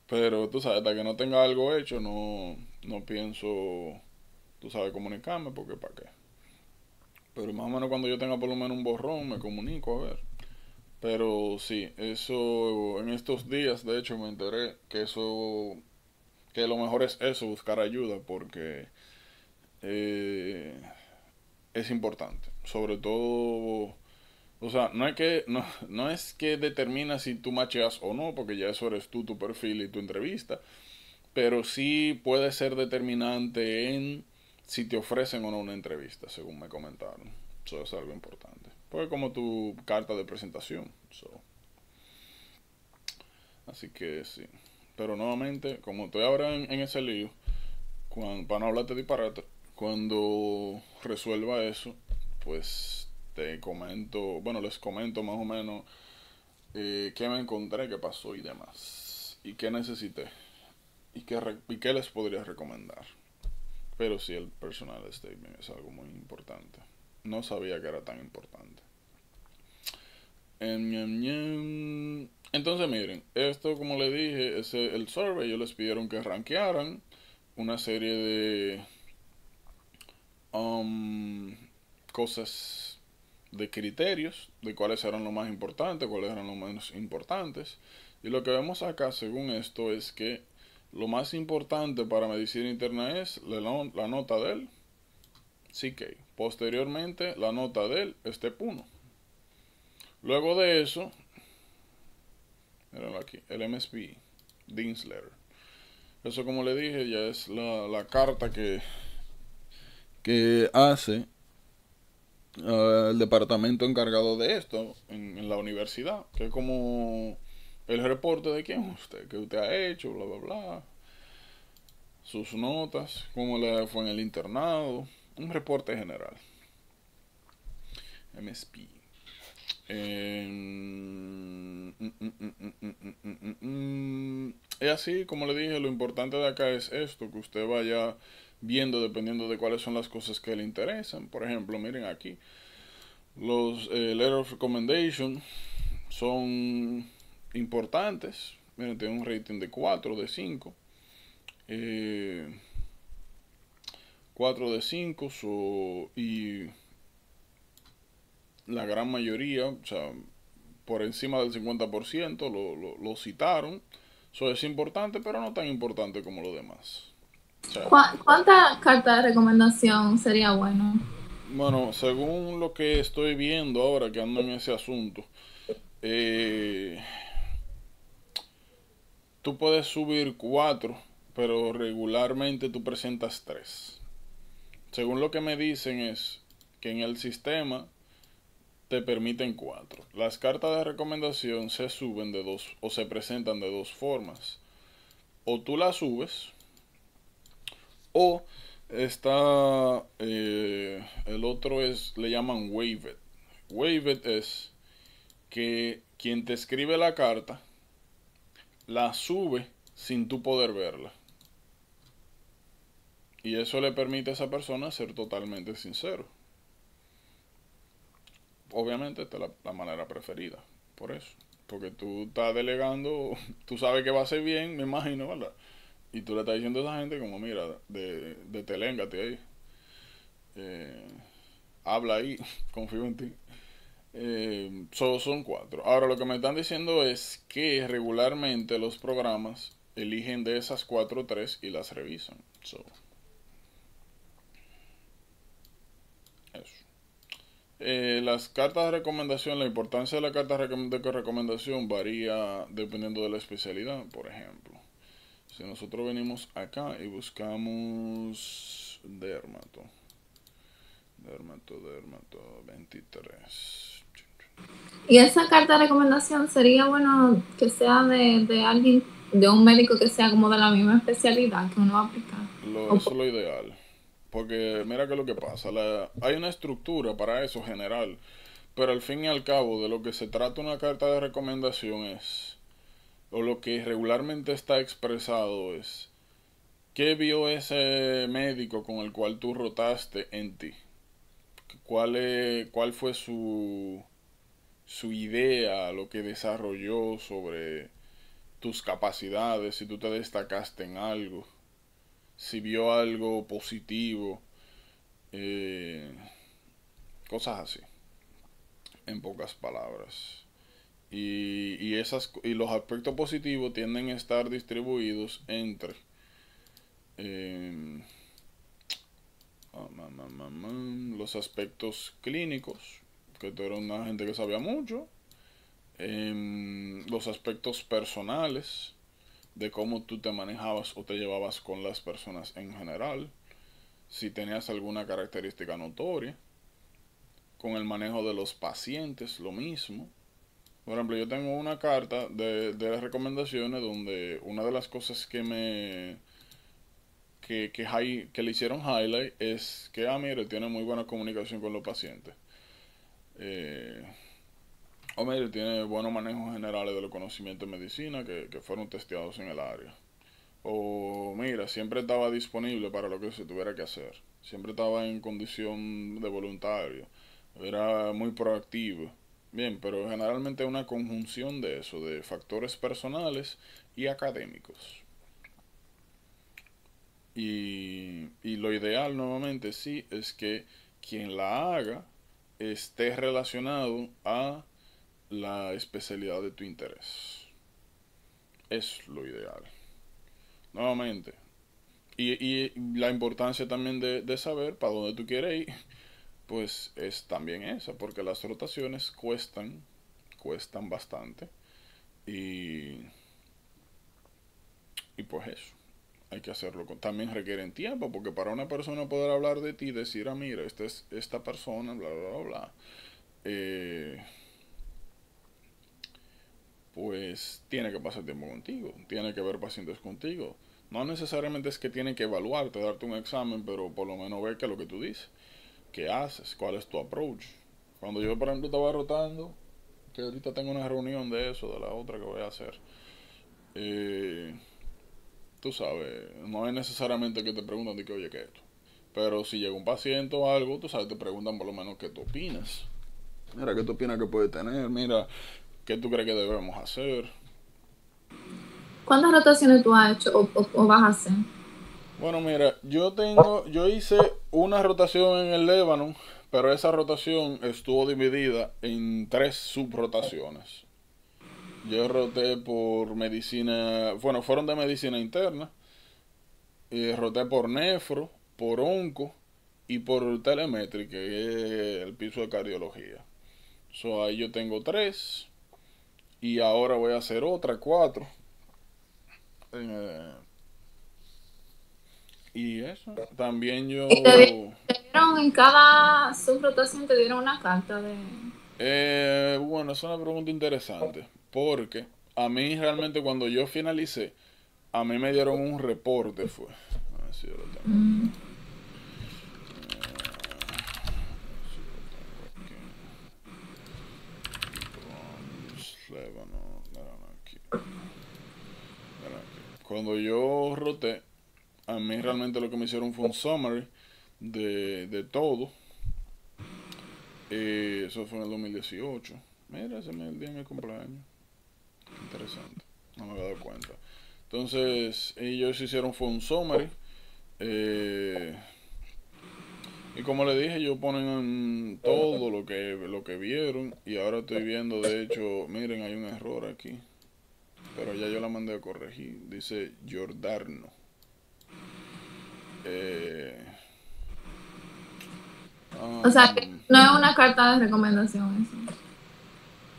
Pero tú sabes, hasta que no tenga algo hecho, no pienso, tú sabes, comunicarme, porque ¿para qué? Pero más o menos cuando yo tenga por lo menos un borrón, me comunico a ver. Pero sí, eso, en estos días, de hecho, me enteré que lo mejor es eso, buscar ayuda, porque es importante. Sobre todo O sea, no es que determina si tú macheas o no, porque ya eso eres tú, tu perfil y tu entrevista, pero sí puede ser determinante en si te ofrecen o no una entrevista, según me comentaron. Eso es algo importante. Pues como tu carta de presentación. Así que sí. Pero nuevamente, como estoy ahora en ese lío, para no hablarte disparate, cuando resuelva eso, pues te comento, bueno, les comento más o menos qué me encontré, qué pasó y demás. Y qué necesité. Y qué les podría recomendar. Pero sí, el personal statement es algo muy importante. No sabía que era tan importante. Entonces miren, esto como le dije, es el survey. Ellos les pidieron que rankearan una serie de cosas, de criterios, de cuáles eran los más importantes, cuáles eran los menos importantes. Y lo que vemos acá, según esto, es que lo más importante para medicina interna es la nota del CK. Posteriormente, la nota del Step 1. Luego de eso, mírenlo aquí, el MSP, Dean's Letter. Eso, como le dije, ya es la carta que hace el departamento encargado de esto en la universidad, que es como el reporte de quién usted, que usted ha hecho, bla, bla, bla, sus notas, cómo le fue en el internado, un reporte general. MSP. Y así, como le dije, lo importante de acá es esto, que usted vaya viendo dependiendo de cuáles son las cosas que le interesan. Por ejemplo, miren aquí, los letter of recommendation son importantes. Miren, tiene un rating de 4 de 5. 4 de 5 y la gran mayoría, o sea, por encima del 50% lo citaron. Eso es importante, pero no tan importante como lo demás. O sea, ¿Cuánta carta de recomendación sería bueno? bueno, según lo que estoy viendo ahora que ando en ese asunto, tú puedes subir 4, pero regularmente tú presentas 3. Según lo que me dicen es que en el sistema te permiten 4. Las cartas de recomendación se suben de dos o se presentan de dos formas. O tú las subes o está el otro le llaman waived. Waived es que quien te escribe la carta la sube sin tú poder verla. Y eso le permite a esa persona ser totalmente sincero. Obviamente esta es la manera preferida, por eso. Porque tú estás delegando, tú sabes que va a ser bien, me imagino, ¿verdad? Y tú le estás diciendo a esa gente como, mira, deténgate ahí. Habla ahí, confío en ti. Son 4. Ahora lo que me están diciendo es que regularmente los programas eligen de esas 4 3 y las revisan. Eso. Las cartas de recomendación, la importancia de la carta de recomendación varía dependiendo de la especialidad. Por ejemplo, si nosotros venimos acá y buscamos dermato 23. Y esa carta de recomendación sería bueno que sea de alguien, de un médico que sea como de la misma especialidad que uno va a aplicar. Eso es lo ideal. Porque mira que es lo que pasa. Hay una estructura para eso general. Pero al fin y al cabo de lo que se trata una carta de recomendación es, o lo que regularmente está expresado es, ¿qué vio ese médico con el cual tú rotaste en ti? ¿Cuál fue su idea, lo que desarrolló sobre tus capacidades, si tú te destacaste en algo, si vio algo positivo, cosas así, en pocas palabras. Y los aspectos positivos tienden a estar distribuidos entre eh, los aspectos clínicos, que tú eras una gente que sabía mucho, los aspectos personales, de cómo tú te manejabas o te llevabas con las personas en general, si tenías alguna característica notoria, con el manejo de los pacientes, lo mismo. Por ejemplo, yo tengo una carta de recomendaciones donde una de las cosas que que le hicieron highlight es que, mire, tiene muy buena comunicación con los pacientes. O mire, tiene buenos manejos generales de los conocimientos de medicina que fueron testeados en el área. O mira, siempre estaba disponible para lo que se tuviera que hacer. Siempre estaba en condición de voluntario. Era muy proactivo. Bien, pero generalmente es una conjunción de eso, de factores personales y académicos. Y lo ideal nuevamente sí es que quien la haga esté relacionado a la especialidad de tu interés. Es lo ideal. Nuevamente. Y la importancia también de saber para dónde tú quieres ir, pues es también esa, porque las rotaciones cuestan bastante. Y pues eso. Hay que hacerlo. También requieren tiempo, porque para una persona poder hablar de ti y decir, mira, esta es esta persona, bla, bla, bla, bla, pues tiene que pasar tiempo contigo, tiene que ver pacientes contigo. No necesariamente es que tiene que evaluarte, darte un examen, pero por lo menos ver qué es lo que tú dices, qué haces, cuál es tu approach. Cuando yo, por ejemplo, estaba rotando, que ahorita tengo una reunión de eso, de la otra que voy a hacer, tú sabes, no es necesariamente que te preguntan de que, oye, ¿qué es esto? Pero si llega un paciente o algo, tú sabes, te preguntan por lo menos qué tú opinas. Mira, ¿qué tú opinas que puede tener? Mira, ¿qué tú crees que debemos hacer? ¿Cuántas rotaciones tú has hecho o vas a hacer? Bueno, mira, yo hice una rotación en el Lebanon, pero esa rotación estuvo dividida en 3 subrotaciones. Yo roté por medicina, bueno, fueron de medicina interna, y roté por nefro, por onco y por telemétrica, que es el piso de cardiología. Ahí yo tengo 3 y ahora voy a hacer otra 4. Y eso, también yo... ¿Te dieron en cada subrotación, te dieron una carta de...? Bueno, es una pregunta interesante, porque a mí realmente cuando yo finalicé, a mí me dieron un reporte, fue. A ver si yo lo tengo. Cuando yo roté, a mí realmente lo que me hicieron fue un summary de todo. Eso fue en el 2018. Mira, ese es el día de mi cumpleaños. Qué interesante. No me había dado cuenta. Entonces, ellos hicieron fue un summary. Y como le dije, ellos ponen todo lo que vieron. Y ahora estoy viendo, de hecho, miren, hay un error aquí. Pero ya yo la mandé a corregir. Dice Giordano. O sea, no es una carta de recomendación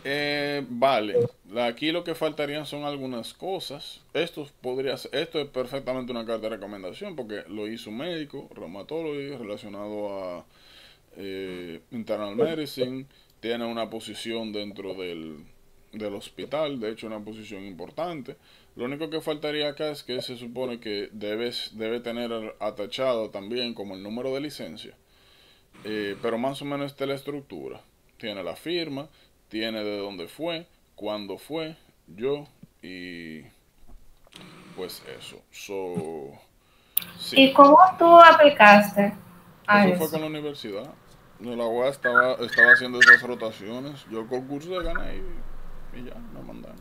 eso. Vale. Aquí lo que faltarían son algunas cosas. Esto es perfectamente una carta de recomendación porque lo hizo un médico, reumatólogo, relacionado a internal medicine. Tiene una posición dentro del hospital, de hecho una posición importante. Lo único que faltaría acá es que se supone que debe tener atachado también como el número de licencia, pero más o menos está la estructura. Tiene la firma, tiene de dónde fue, cuándo fue, y pues eso. Sí. ¿Y cómo tú aplicaste a Eso fue con la universidad. La UA estaba haciendo esas rotaciones. Yo concurso de gané y ya, me mandaron.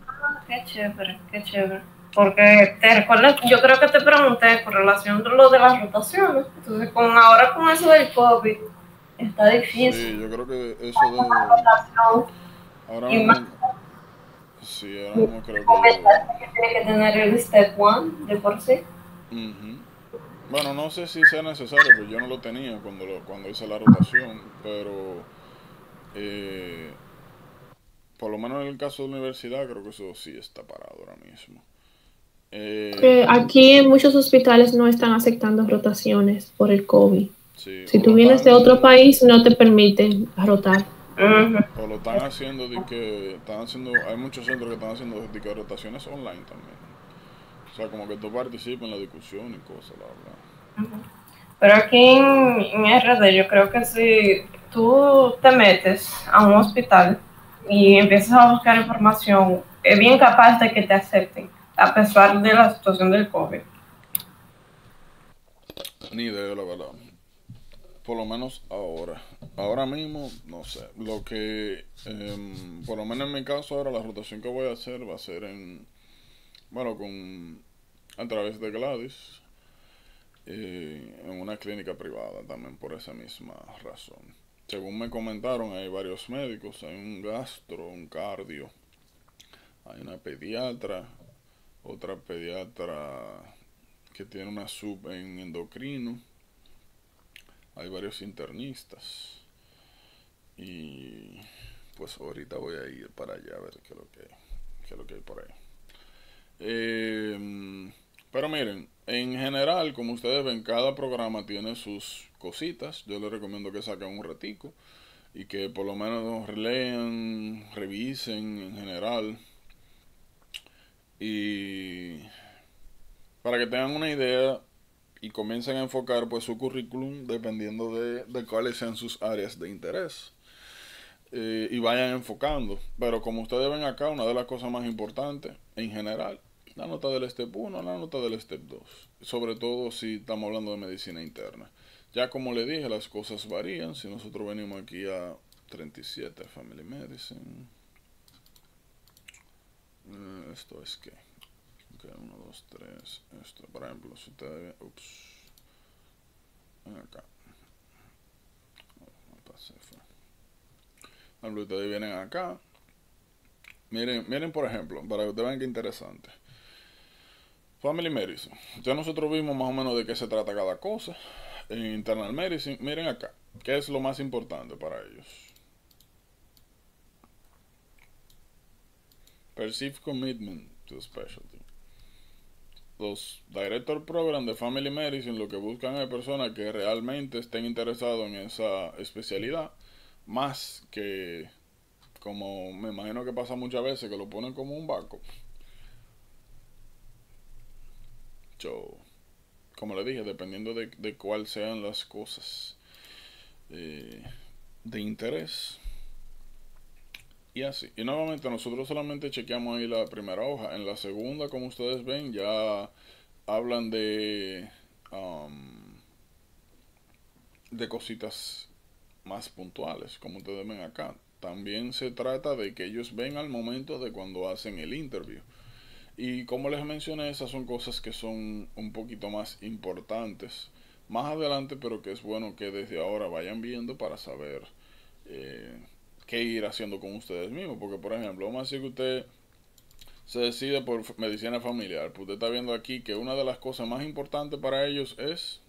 Qué chévere, qué chévere. Porque te recuerdas, yo creo que te pregunté con relación a lo de las rotaciones. Entonces, ahora con eso del COVID, está difícil. Sí, yo creo que eso de... Ahora mismo... Sí, ahora mismo creo que tiene que tener el Step 1 de por sí. Bueno, no sé si sea necesario, pero yo no lo tenía cuando hice la rotación, pero Eh, por lo menos en el caso de la universidad, creo que eso sí está parado ahora mismo. Aquí en muchos hospitales no están aceptando rotaciones por el COVID. Sí, Si tú vienes de otro país, no te permiten rotar. O lo están haciendo de que están haciendo, hay muchos centros que están haciendo de que rotaciones online también. O sea, como que tú participas en la discusión y cosas, la verdad. Pero aquí en RD yo creo que si tú te metes a un hospital y empiezas a buscar información, es bien capaz de que te acepten, a pesar de la situación del COVID. Ni idea, la verdad. Por lo menos ahora. Ahora mismo, no sé. Lo que, por lo menos en mi caso ahora, la rotación que voy a hacer va a ser bueno, a través de Gladys, en una clínica privada también por esa misma razón. Según me comentaron, hay varios médicos, hay un gastro, un cardio, hay una pediatra, otra pediatra que tiene una sub en endocrino, hay varios internistas y pues ahorita voy a ir para allá a ver qué es lo que hay por ahí. Pero miren, en general, como ustedes ven, cada programa tiene sus cositas. Yo les recomiendo que saquen un ratico y que por lo menos lean, revisen en general. Y para que tengan una idea y comiencen a enfocar pues su currículum dependiendo de cuáles sean sus áreas de interés. Y vayan enfocando. Pero como ustedes ven acá, una de las cosas más importantes en general, la nota del Step 1, la nota del Step 2. Sobre todo si estamos hablando de medicina interna. Ya como le dije, las cosas varían. Si nosotros venimos aquí a 37, Family Medicine. Esto es que... Ok, 1, 2, 3. Esto, por ejemplo, si ustedes... Ups. Ven acá. Ustedes vienen acá. Miren por ejemplo, para que ustedes vean qué interesante. Family Medicine. Ya nosotros vimos más o menos de qué se trata cada cosa. En Internal Medicine, miren acá. ¿Qué es lo más importante para ellos? Perceived commitment to specialty. Los Director Program de Family Medicine lo que buscan es personas que realmente estén interesados en esa especialidad. Más que, como me imagino que pasa muchas veces, que lo ponen como un backup. Como le dije, dependiendo de cuáles sean las cosas de interés. Y así. Y nuevamente nosotros solamente chequeamos ahí la primera hoja. En la segunda, como ustedes ven, ya hablan de cositas más puntuales, como ustedes ven acá. También se trata de que ellos ven al momento de cuando hacen el interview. Y como les mencioné, esas son cosas que son un poquito más importantes más adelante, pero que es bueno que desde ahora vayan viendo para saber qué ir haciendo con ustedes mismos. Porque, por ejemplo, vamos a decir que usted se decide por medicina familiar. Pues usted está viendo aquí que una de las cosas más importantes para ellos es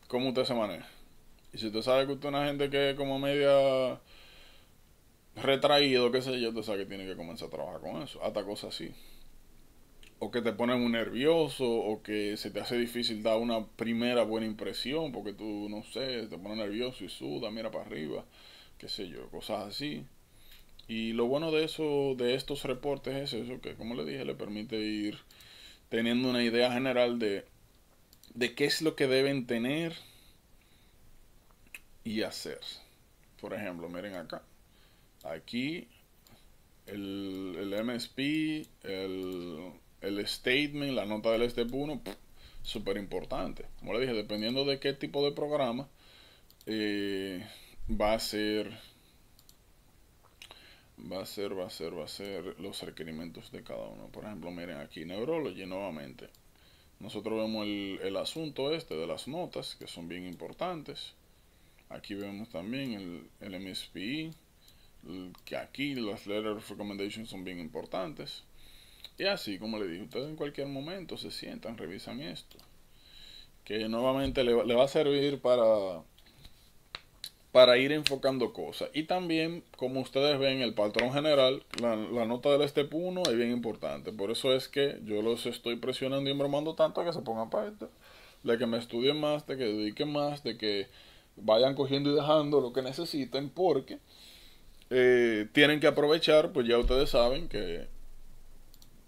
cómo usted se maneja. Y si usted sabe que usted es una gente que es como media retraído, qué sé yo, usted sabe que tiene que comenzar a trabajar con eso. Hasta cosas así. O que te ponen muy nervioso, o que se te hace difícil dar una primera buena impresión, porque tú, no sé, te pones nervioso y suda, mira para arriba, qué sé yo, cosas así. Y lo bueno de eso, de estos reportes es eso, que como le dije, le permite ir teniendo una idea general de qué es lo que deben tener y hacer. Por ejemplo, miren acá. Aquí el MSP, el statement, la nota del Step 1, súper importante. Como le dije, dependiendo de qué tipo de programa, va a ser los requerimientos de cada uno. Por ejemplo, miren aquí, Neurology nuevamente. Nosotros vemos el asunto de las notas, que son bien importantes. Aquí vemos también el MSPI, que aquí las Letter of Recommendation son bien importantes. Y así, como le dije, ustedes en cualquier momento se sientan, revisan esto. Que nuevamente le va a servir para ir enfocando cosas. Y también, como ustedes ven, el patrón general, la nota del Step 1 es bien importante. Por eso es que yo los estoy presionando y bromando tanto a que se pongan para esto. De que me estudien más, de que dediquen más, de que vayan cogiendo y dejando lo que necesiten, porque tienen que aprovechar, pues ya ustedes saben que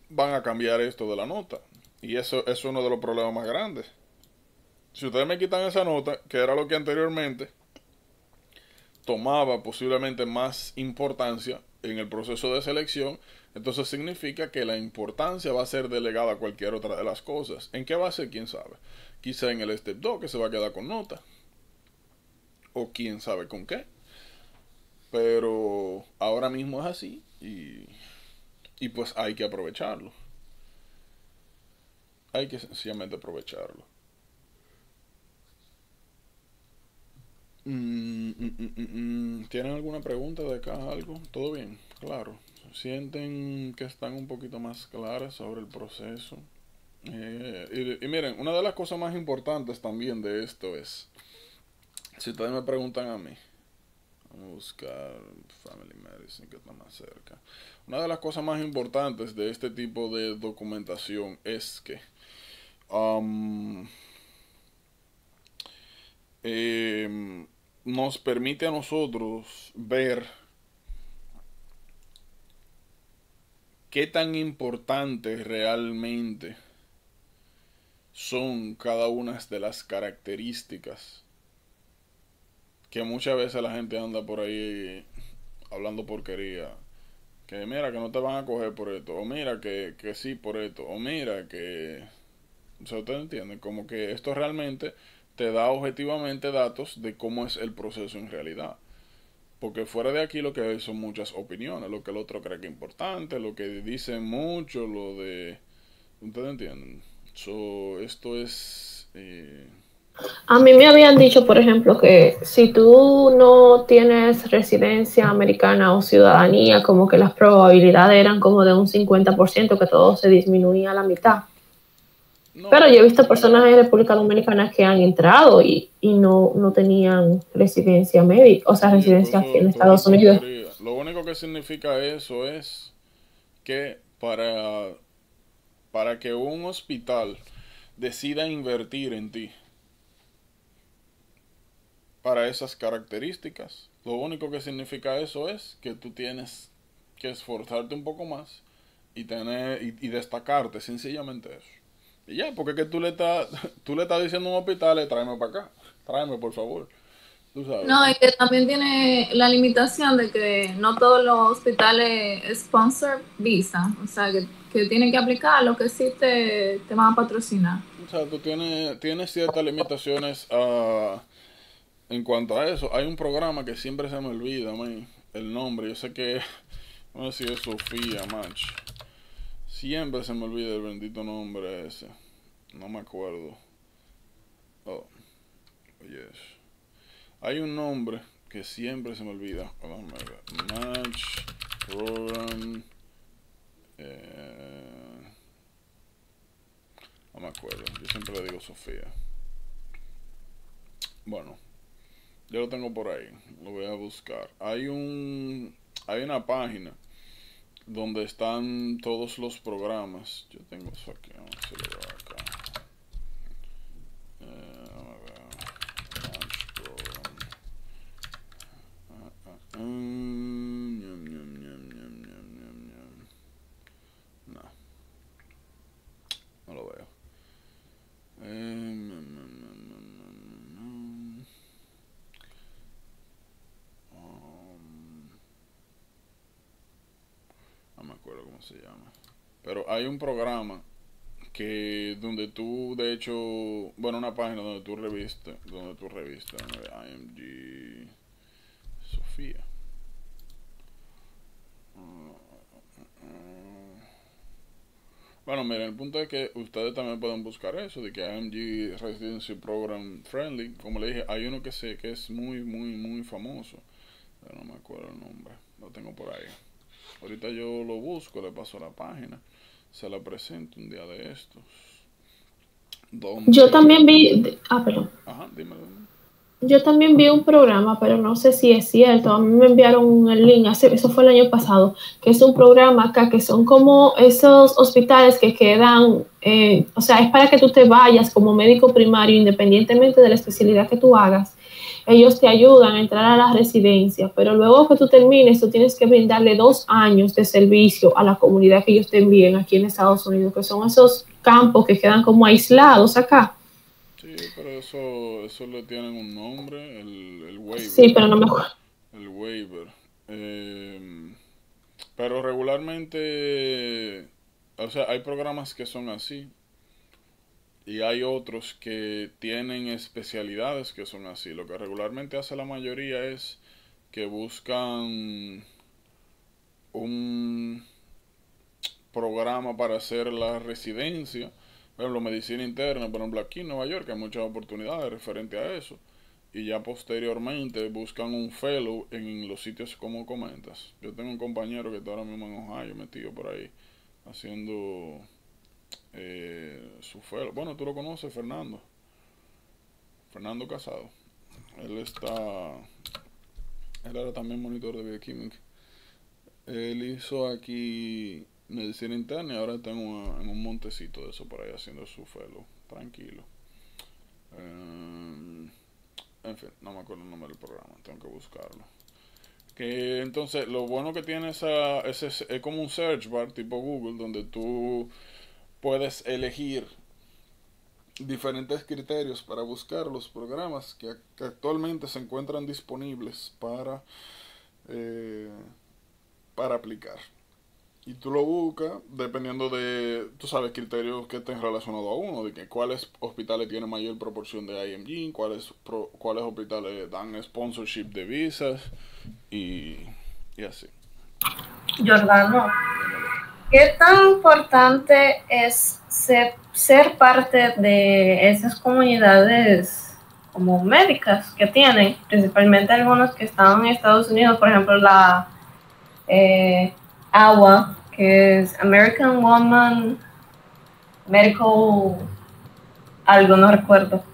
van a cambiar esto de la nota. Y eso es uno de los problemas más grandes. Si ustedes me quitan esa nota, que era lo que anteriormente tomaba posiblemente más importancia en el proceso de selección, entonces significa que la importancia va a ser delegada a cualquier otra de las cosas. ¿En qué va a ser? ¿Quién sabe? Quizá en el Step 2 que se va a quedar con nota. O quién sabe con qué. Pero ahora mismo es así y pues hay que aprovecharlo. Hay que sencillamente aprovecharlo. ¿Tienen alguna pregunta de acá? ¿Algo? ¿Todo bien? Claro. ¿Sienten que están un poquito más claras sobre el proceso? Y miren, una de las cosas más importantes también de esto es, si ustedes me preguntan a mí, vamos a buscar Family Medicine que está más cerca. Una de las cosas más importantes de este tipo de documentación es que nos permite a nosotros ver qué tan importantes realmente son cada una de las características que muchas veces la gente anda por ahí hablando porquería. Que mira que no te van a coger por esto, o mira que sí por esto, o mira que... O sea, ustedes entienden, como que esto realmente te da objetivamente datos de cómo es el proceso en realidad. Porque fuera de aquí lo que hay son muchas opiniones, lo que el otro cree que es importante, lo que dicen mucho, lo de... ¿Ustedes entienden? Esto es... A mí me habían dicho, por ejemplo, que si tú no tienes residencia americana o ciudadanía, como que las probabilidades eran como de un 50%, que todo se disminuía a la mitad. No, Pero yo he visto personas en República Dominicana que han entrado y no tenían residencia médica, o sea, residencia aquí en Estados Unidos. Lo único que significa eso es que para que un hospital decida invertir en ti para esas características, lo único que significa eso es que tú tienes que esforzarte un poco más y destacarte, sencillamente eso. Y ya, porque es que tú le estás diciendo a un hospital, tráeme para acá, tráeme por favor. Tú sabes. No, y que también tiene la limitación de que no todos los hospitales sponsor visa, o sea, que tienen que aplicar lo que sí te van a patrocinar. O sea, tú tienes ciertas limitaciones en cuanto a eso. Hay un programa que siempre se me olvida, el nombre. Yo sé que, no sé si es Sofía Match. Siempre se me olvida el bendito nombre ese. No me acuerdo. Oh, yes. Hay un nombre que siempre se me olvida. Match Program. No me acuerdo. Yo siempre le digo Sofía. Bueno, yo lo tengo por ahí. Lo voy a buscar. Hay una página donde están todos los programas. Yo tengo eso aquí. Vamos a hacerlo acá. No lo veo. No me acuerdo cómo se llama. Pero hay un programa donde tú, de hecho, bueno, una página donde tú revistas IMG Sofía. Bueno, miren, el punto es que ustedes también pueden buscar eso, de que IMG Residency Program Friendly. Como le dije, hay uno que es muy, muy, muy famoso. Pero no me acuerdo el nombre, lo tengo por ahí. Ahorita yo lo busco, le paso a la página, se la presento un día de estos. Yo también vi... perdón. Ajá, dímelo. Yo también vi un programa, pero no sé si es cierto. A mí me enviaron el link, eso fue el año pasado, que es un programa acá que son como esos hospitales que quedan, o sea, es para que tú te vayas como médico primario, independientemente de la especialidad que tú hagas. Ellos te ayudan a entrar a la residencia, pero luego que tú termines, tú tienes que brindarle 2 años de servicio a la comunidad que ellos te envíen aquí en Estados Unidos, que son esos campos que quedan como aislados acá. Sí, pero eso le tienen un nombre, el waiver. Sí, pero no me acuerdo. El waiver. Eh, pero regularmente, o sea, hay programas que son así y hay otros que tienen especialidades que son así. Lo que regularmente hace la mayoría es que buscan un programa para hacer la residencia, por ejemplo, medicina interna, por ejemplo, aquí en Nueva York hay muchas oportunidades referente a eso. Y ya posteriormente buscan un fellow en los sitios como comentas. Yo tengo un compañero que está ahora mismo en Ohio, metido por ahí, haciendo su fellow. Bueno, tú lo conoces, Fernando. Fernando Casado. Él está... Él era también monitor de bioquímica. Él hizo aquí medicina interna y ahora está en un montecito de eso por ahí haciendo su fellow. Tranquilo. En fin, no me acuerdo el nombre del programa, tengo que buscarlo. Que entonces lo bueno que tiene ese es como un search bar tipo Google donde tú puedes elegir diferentes criterios para buscar los programas que actualmente se encuentran disponibles eh, para aplicar. Y tú lo buscas dependiendo de, tú sabes, criterios que estén relacionados a uno, de que cuáles hospitales tienen mayor proporción de IMG, cuáles hospitales dan sponsorship de visas y así. Jordano, Dímelo. ¿qué tan importante es ser parte de esas comunidades como médicas que tienen, principalmente algunos que están en Estados Unidos, por ejemplo la AWA, que es American Woman Medical, algo, no recuerdo.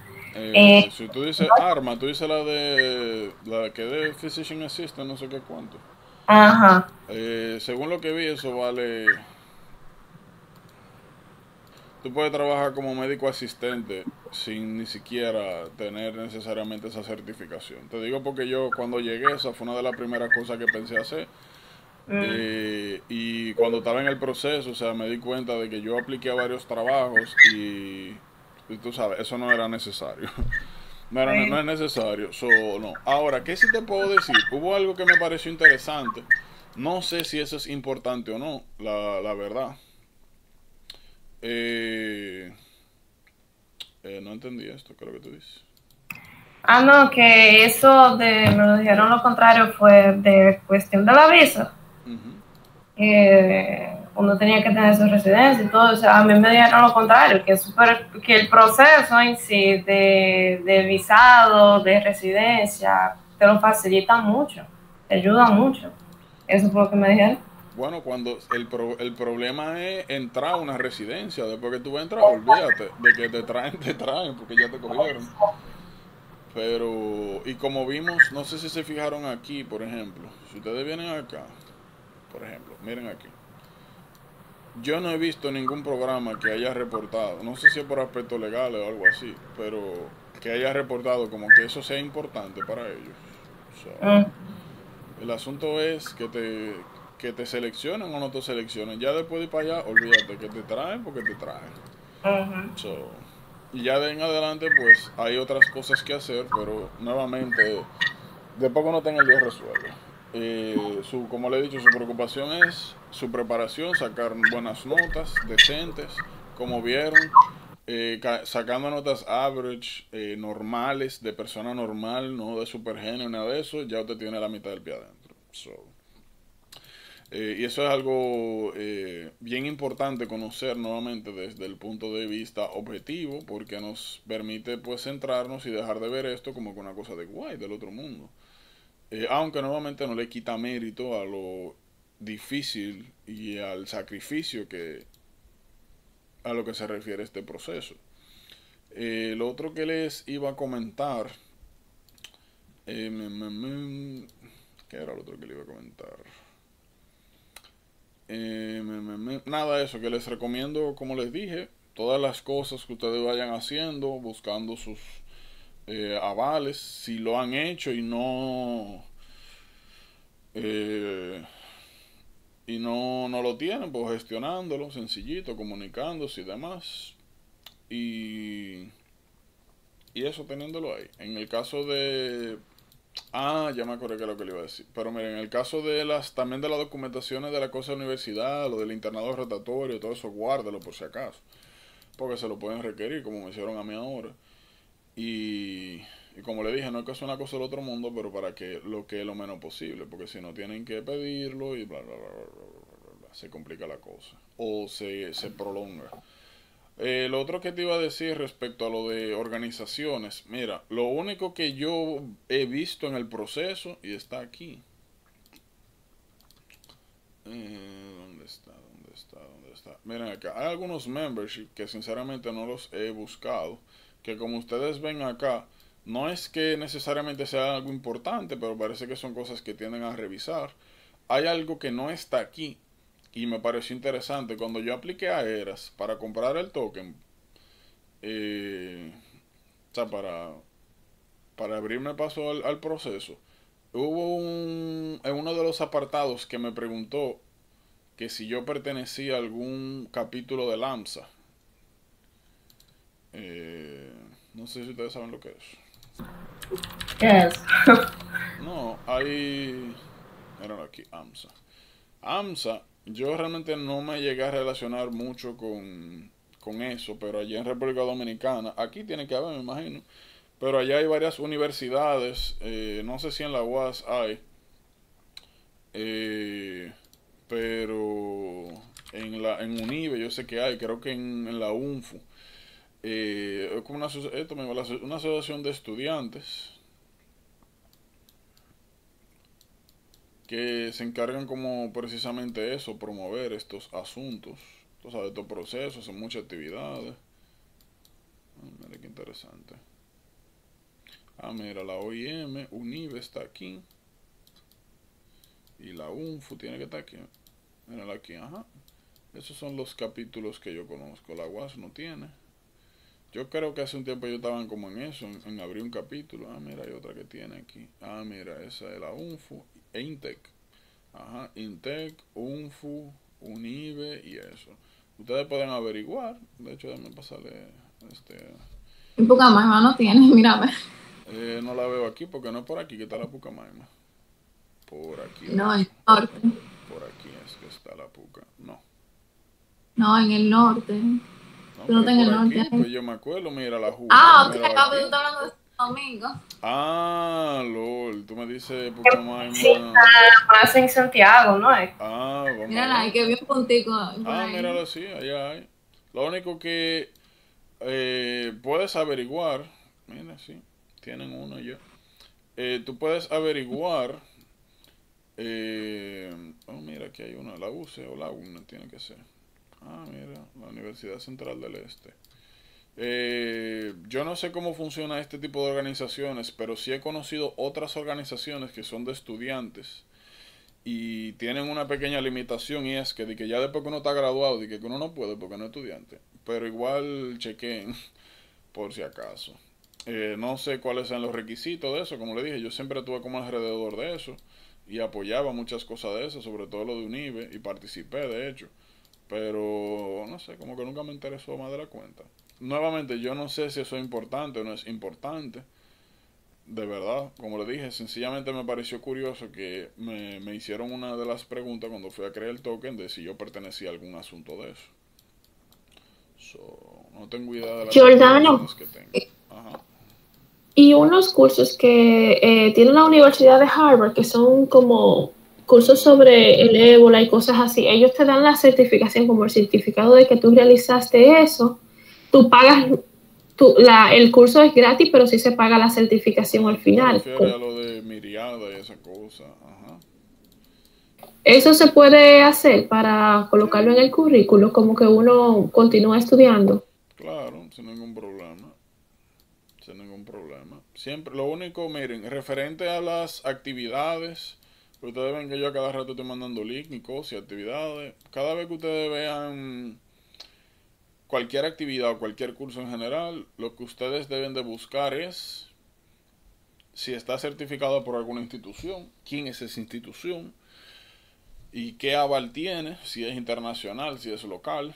Si tú dices ARMA, tú dices la que de Physician Assistant, no sé qué cuánto. Ajá. Según lo que vi, eso vale. Tú puedes trabajar como médico asistente sin ni siquiera tener necesariamente esa certificación. Te digo porque yo cuando llegué, esa fue una de las primeras cosas que pensé hacer. Y cuando estaba en el proceso, o sea, me di cuenta de que yo apliqué a varios trabajos y tú sabes, eso no era necesario. No es necesario. No. Ahora, ¿qué sí te puedo decir? Hubo algo que me pareció interesante. No sé si eso es importante o no, la verdad. Eh, no entendí esto, creo que tú dices. Ah, no, que eso me lo dijeron lo contrario, fue de cuestión de la visa. Ujú. Uno tenía que tener su residencia y todo. O sea, a mí me dijeron lo contrario, que el proceso en sí de visado, de residencia, te lo facilita mucho, te ayuda mucho. Eso fue lo que me dijeron. Bueno, cuando el problema es entrar a una residencia, después que tú entras, olvídate de que te traen, porque ya te cogieron. Pero, y como vimos, no sé si se fijaron aquí, por ejemplo, si ustedes vienen acá, por ejemplo, miren aquí. Yo no he visto ningún programa que haya reportado, no sé si es por aspectos legales o algo así, pero que haya reportado como que eso sea importante para ellos. So, Mm, el asunto es que te seleccionen o no te seleccionen. Ya después de ir para allá, olvídate que te traen porque te traen. ujú. So, y ya de en adelante, pues hay otras cosas que hacer, pero nuevamente, después que uno tenga el día resuelve. Como le he dicho, su preocupación es su preparación, sacar buenas notas, decentes, como vieron, sacando notas average, normales, de persona normal, no de supergenio, nada de eso, ya usted tiene la mitad del pie adentro. So, y eso es algo bien importante conocer nuevamente desde el punto de vista objetivo, porque nos permite pues centrarnos y dejar de ver esto como que una cosa de guay del otro mundo. Aunque nuevamente no le quita mérito a lo difícil y al sacrificio a lo que se refiere este proceso. Lo otro que les iba a comentar ¿Qué era lo otro que le iba a comentar? Nada, eso, que les recomiendo, como les dije, todas las cosas que ustedes vayan haciendo, buscando sus avales, si lo han hecho y no lo tienen, pues gestionándolo, sencillito, comunicándose y demás. Y eso teniéndolo ahí. En el caso de... ya me acordé que es lo que le iba a decir. Pero miren, en el caso de también de las documentaciones de la cosa de la universidad, lo del internado rotatorio, todo eso, guárdalo por si acaso. Porque se lo pueden requerir, como me hicieron a mí ahora. Y como le dije, no es que sea una cosa del otro mundo, pero para que es lo menos posible. Porque si no tienen que pedirlo y bla, bla, bla, bla, bla, bla, se complica la cosa. O se prolonga. Lo otro que te iba a decir respecto a lo de organizaciones, mira, lo único que yo he visto en el proceso, y está aquí. ¿Dónde está? Miren acá, hay algunos membership que sinceramente no los he buscado, que como ustedes ven acá, no es que necesariamente sea algo importante, pero parece que son cosas que tienden a revisar. Hay algo que no está aquí, y me pareció interesante. Cuando yo apliqué a Eras para comprar el token, o sea, para abrirme paso al proceso, hubo en uno de los apartados que me preguntó que si yo pertenecía a algún capítulo del AMSA. No sé si ustedes saben lo que es. ¿Qué es? No, hay... Miren aquí, AMSA. AMSA, yo realmente no me llegué a relacionar mucho con eso, pero allá en República Dominicana, aquí tiene que haber, me imagino, pero allá hay varias universidades, no sé si en la UAS hay, pero en UNIBE yo sé que hay, creo que en la UNFU, es como una asociación de estudiantes que se encargan como precisamente eso, promover estos asuntos, tú sabes, estos procesos, hacen muchas actividades. Mira qué interesante. Mira, la OIM, UNIBE está aquí. Y la UNFU tiene que estar aquí. Mírala aquí, ajá. Esos son los capítulos que yo conozco. La UAS no tiene. Yo creo que hace un tiempo yo estaba como en eso, en abrir un capítulo. Mira, hay otra que tiene aquí. Mira, esa es la UNFU e INTEC. Ajá, INTEC, UNFU, UNIBE y eso. Ustedes pueden averiguar. De hecho, déjenme pasarle En Pucamaima no tiene, mírame. No la veo aquí porque no es por aquí que está la Pucamaima. Por aquí. No, en el norte. Por aquí es que está la Puca. No. No, en el norte. No, Tú no estás en el norte. Aquí, pues yo me acuerdo, mira la Juca. Ok, mira papi, tú estás hablando de Domingo. LOL, tú me dices Pucamaima. Sí, más en Santiago, ¿no es? Vamos. Mírala, hay que ver un puntico. Míralo, sí, allá hay. Lo único que puedes averiguar, mira, sí, tienen uno ya. Tú puedes averiguar. Mira, aquí hay una, la UCE o la UNA tiene que ser. Mira, la Universidad Central del Este. Yo no sé cómo funciona este tipo de organizaciones, pero sí he conocido otras organizaciones que son de estudiantes y tienen una pequeña limitación, y es que, ya después que uno está graduado, que uno no puede porque no es estudiante, pero igual chequen por si acaso. No sé cuáles sean los requisitos de eso, como le dije, yo siempre estuve como alrededor de eso y apoyaba muchas cosas de eso, sobre todo lo de UNIBE, y participé de hecho, pero no sé, como que nunca me interesó más de la cuenta. Nuevamente, yo no sé si eso es importante o no es importante, de verdad, como le dije, sencillamente me pareció curioso que me hicieron una de las preguntas cuando fui a crear el token de si yo pertenecía a algún asunto de eso. No tengo idea de las Giordano, que tengo. Ajá. Y unos cursos que tiene la Universidad de Harvard, que son como cursos sobre el ébola y cosas así, ellos te dan la certificación, como el certificado de que tú realizaste eso. Tú pagas, el curso es gratis, pero sí se paga la certificación al final. ¿Te refieres a lo de Miriada y esa cosa? Ajá. Eso se puede hacer para colocarlo en el currículo, como que uno continúa estudiando. Claro, sin ningún problema. sin ningún problema. Siempre, lo único, miren, referente a las actividades, ustedes ven que yo a cada rato estoy mandando link y cosas y actividades. Cada vez que ustedes vean cualquier actividad o cualquier curso en general, lo que ustedes deben de buscar es si está certificado por alguna institución, quién es esa institución y qué aval tiene, si es internacional, si es local.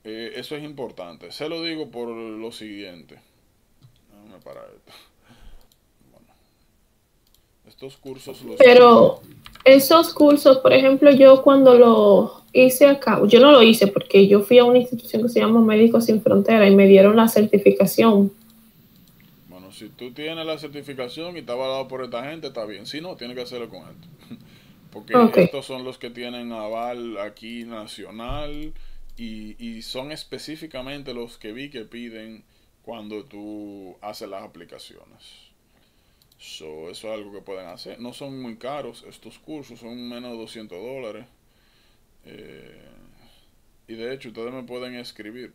Eso es importante. Se lo digo por lo siguiente. Déjame parar esto. Bueno, estos cursos los... Pero esos cursos, por ejemplo, yo cuando lo hice acá, yo no lo hice porque yo fui a una institución que se llama Médicos Sin Frontera y me dieron la certificación. Bueno, si tú tienes la certificación y está avalado por esta gente, está bien. Si no, tienes que hacerlo con esto. Porque Okay. estos son los que tienen aval aquí nacional y son específicamente los que vi que piden cuando tú haces las aplicaciones. Eso es algo que pueden hacer. No son muy caros estos cursos, son menos de $200. Eh, y de hecho, ustedes me pueden escribir,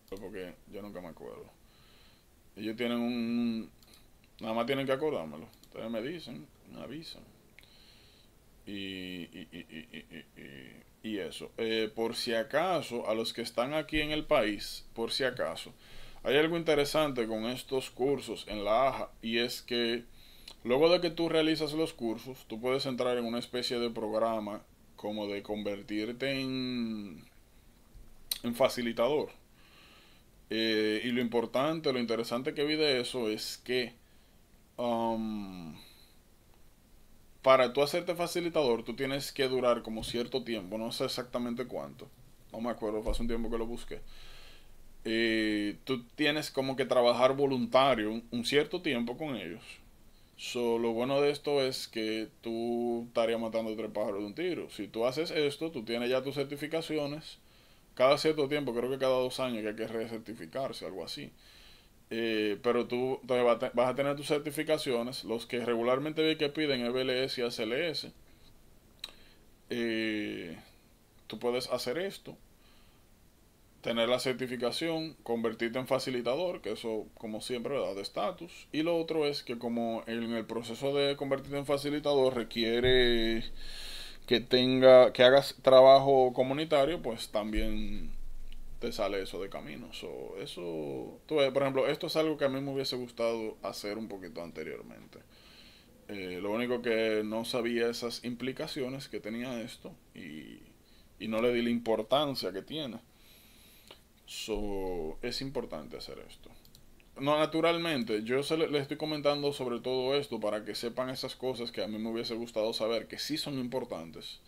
porque yo nunca me acuerdo. Ellos tienen nada más tienen que acordármelo. Ustedes me dicen, me avisan. Y eso. Por si acaso, a los que están aquí en el país, por si acaso, hay algo interesante con estos cursos en la AJA y es que luego de que tú realizas los cursos, tú puedes entrar en una especie de programa como de convertirte en facilitador. Y lo importante, lo interesante que vi de eso es que para tú hacerte facilitador, tú tienes que durar como cierto tiempo, no sé exactamente cuánto, no me acuerdo, fue hace un tiempo que lo busqué. Tú tienes como que trabajar voluntario un cierto tiempo con ellos. Lo bueno de esto es que tú estarías matando tres pájaros de un tiro. Si tú haces esto, tú tienes ya tus certificaciones. Cada cierto tiempo, creo que cada 2 años que hay que recertificarse, algo así. Pero tú vas a tener tus certificaciones. Los que regularmente ve que piden es BLS y ACLS. Tú puedes hacer esto, tener la certificación, convertirte en facilitador, que eso como siempre da de estatus. Y lo otro es que como en el proceso de convertirte en facilitador requiere que hagas trabajo comunitario, pues también te sale eso de camino. Tú ves, por ejemplo, esto es algo que a mí me hubiese gustado hacer un poquito anteriormente. Lo único que no sabía esas implicaciones que tenía esto y no le di la importancia que tiene. Es importante hacer esto. No, naturalmente, yo le estoy comentando sobre todo esto para que sepan esas cosas que a mí me hubiese gustado saber, que sí son importantes.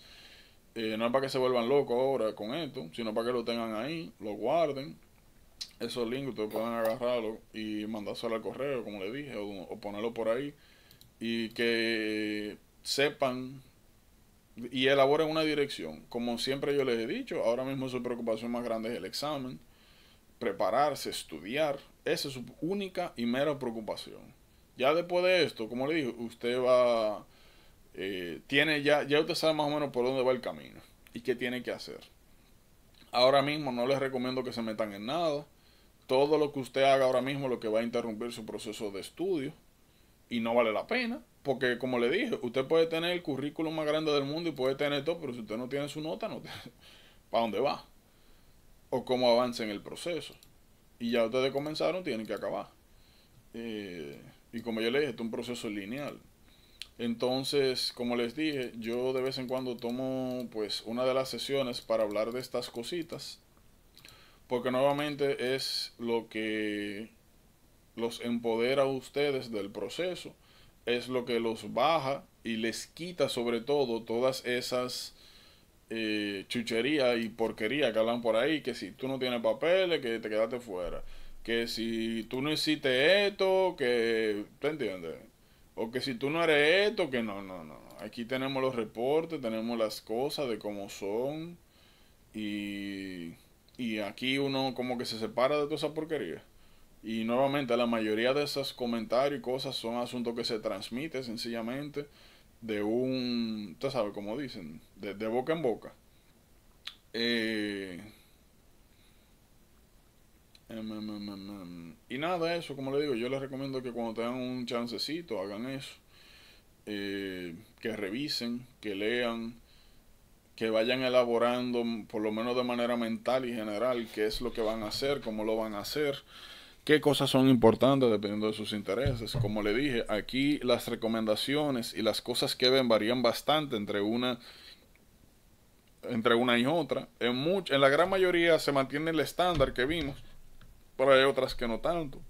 No es para que se vuelvan locos ahora con esto, sino para que lo tengan ahí, lo guarden. Esos links ustedes pueden agarrarlo y mandárselo al correo, como le dije, o ponerlo por ahí. Y que sepan y elaboren una dirección. Como siempre yo les he dicho, ahora mismo su preocupación más grande es el examen, prepararse, estudiar. Esa es su única y mera preocupación. Ya después de esto, como le dije, usted va... tiene ya usted sabe más o menos por dónde va el camino y qué tiene que hacer. Ahora mismo no les recomiendo que se metan en nada. Todo lo que usted haga ahora mismo lo que va a interrumpir su proceso de estudio y no vale la pena, porque como le dije, usted puede tener el currículum más grande del mundo y puede tener todo, pero si usted no tiene su nota, no tiene, ¿para dónde va? O cómo avanza en el proceso. Y ya ustedes comenzaron, tienen que acabar. Y como yo le dije, esto es un proceso lineal. Entonces, como les dije, yo de vez en cuando tomo pues una de las sesiones para hablar de estas cositas, porque nuevamente es lo que los empodera a ustedes del proceso, es lo que los baja y les quita sobre todo todas esas chucherías y porquerías que hablan por ahí, que si tú no tienes papeles, que te quedaste fuera, que si tú no hiciste esto, que, ¿te entiendes? O que si tú no eres esto, que no. Aquí tenemos los reportes, tenemos las cosas de cómo son y aquí uno como que se separa de toda esa porquería. Y nuevamente la mayoría de esos comentarios y cosas son asuntos que se transmiten sencillamente usted sabe como dicen, de boca en boca. Y nada, eso, como le digo, yo les recomiendo que cuando tengan un chancecito hagan eso. Que revisen, que lean, que vayan elaborando, por lo menos de manera mental y general, qué es lo que van a hacer, cómo lo van a hacer, qué cosas son importantes dependiendo de sus intereses. Como le dije, aquí las recomendaciones y las cosas que ven varían bastante entre una y otra. En la gran mayoría se mantiene el estándar que vimos, pero hay otras que no tanto.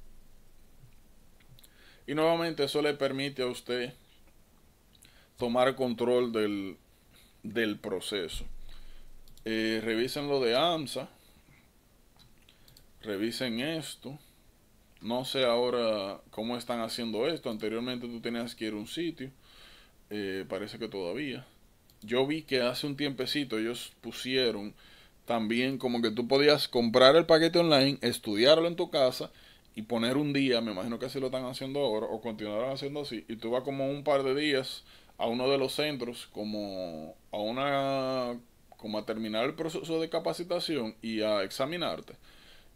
Y nuevamente eso le permite a usted tomar control del proceso. Revisen lo de AMSA, revisen esto. No sé ahora cómo están haciendo esto. Anteriormente tú tenías que ir a un sitio, parece que todavía. Yo vi que hace un tiempecito ellos pusieron también como que tú podías comprar el paquete online, estudiarlo en tu casa y poner un día, me imagino que así lo están haciendo ahora o continuarán haciendo así, y tú vas como un par de días a uno de los centros como a terminar el proceso de capacitación y a examinarte,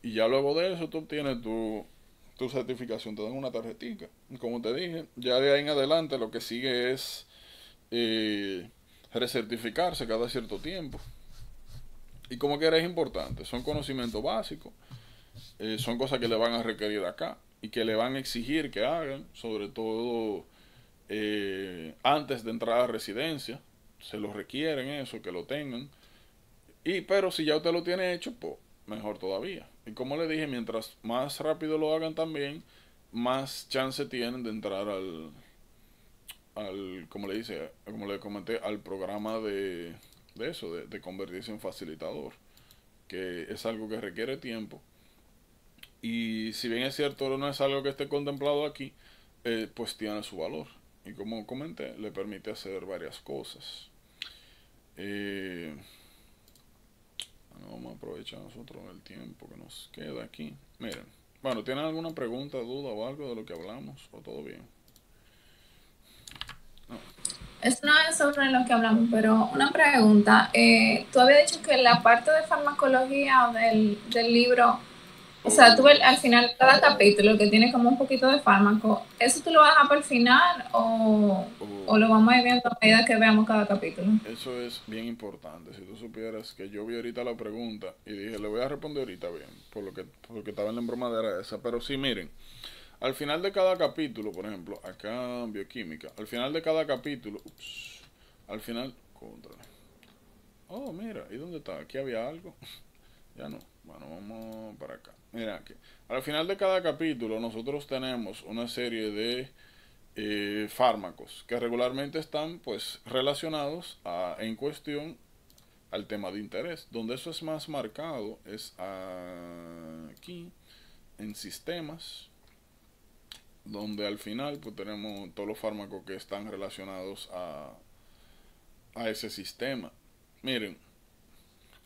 y ya luego de eso tú obtienes tu certificación, te dan una tarjetita. Como te dije, ya de ahí en adelante lo que sigue es recertificarse cada cierto tiempo. Y como que es importante, son conocimientos básicos, son cosas que le van a requerir acá y que le van a exigir que hagan, sobre todo antes de entrar a residencia, se lo requieren eso, que lo tengan. Pero si ya usted lo tiene hecho, pues mejor todavía. Y como le dije, mientras más rápido lo hagan también, más chance tienen de entrar como le comenté, al programa de eso, de convertirse en facilitador, que es algo que requiere tiempo. Y si bien es cierto, no es algo que esté contemplado aquí, pues tiene su valor. Y como comenté, le permite hacer varias cosas. Vamos a aprovechar nosotros el tiempo que nos queda aquí. Miren, bueno, ¿tienen alguna pregunta, duda o algo de lo que hablamos? ¿O todo bien? No. Eso no es sobre lo que hablamos, pero una pregunta. Tú habías dicho que la parte de farmacología del libro, o sea, tú al final cada capítulo que tiene como un poquito de fármaco, ¿eso tú lo vas a para el final o lo vamos a ir viendo a medida que veamos cada capítulo? Eso es bien importante. Si tú supieras que yo vi ahorita la pregunta y dije, le voy a responder ahorita bien, por lo que estaba en la embromadera esa. Pero sí, miren, al final de cada capítulo, por ejemplo, acá en bioquímica, al final de cada capítulo, al final, oh, mira, ¿y dónde está? Aquí había algo. Ya no. Bueno, vamos para acá. Mira aquí. Al final de cada capítulo nosotros tenemos una serie de fármacos que regularmente están pues relacionados en cuestión al tema de interés. Donde eso es más marcado es aquí en sistemas, donde al final pues tenemos todos los fármacos que están relacionados a ese sistema. Miren,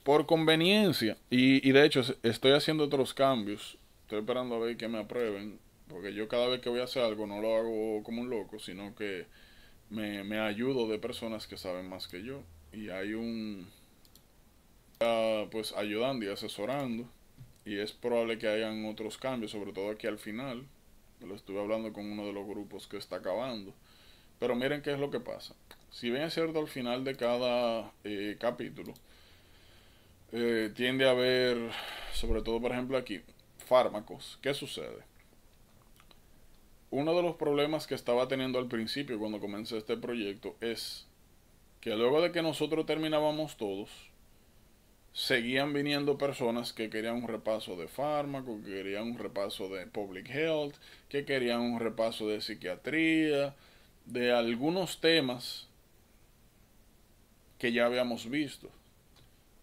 por conveniencia, y de hecho estoy haciendo otros cambios, estoy esperando a ver que me aprueben, porque yo cada vez que voy a hacer algo no lo hago como un loco, sino que me ayudo de personas que saben más que yo, y hay pues ayudando y asesorando, y es probable que hayan otros cambios, sobre todo aquí al final. Lo estuve hablando con uno de los grupos que está acabando, pero miren qué es lo que pasa. Si bien es cierto, al final de cada capítulo tiende a haber, sobre todo por ejemplo aquí, fármacos. ¿Qué sucede? Uno de los problemas que estaba teniendo al principio cuando comencé este proyecto es que luego de que nosotros terminábamos todos, seguían viniendo personas que querían un repaso de fármacos, que querían un repaso de public health, que querían un repaso de psiquiatría, de algunos temas que ya habíamos visto.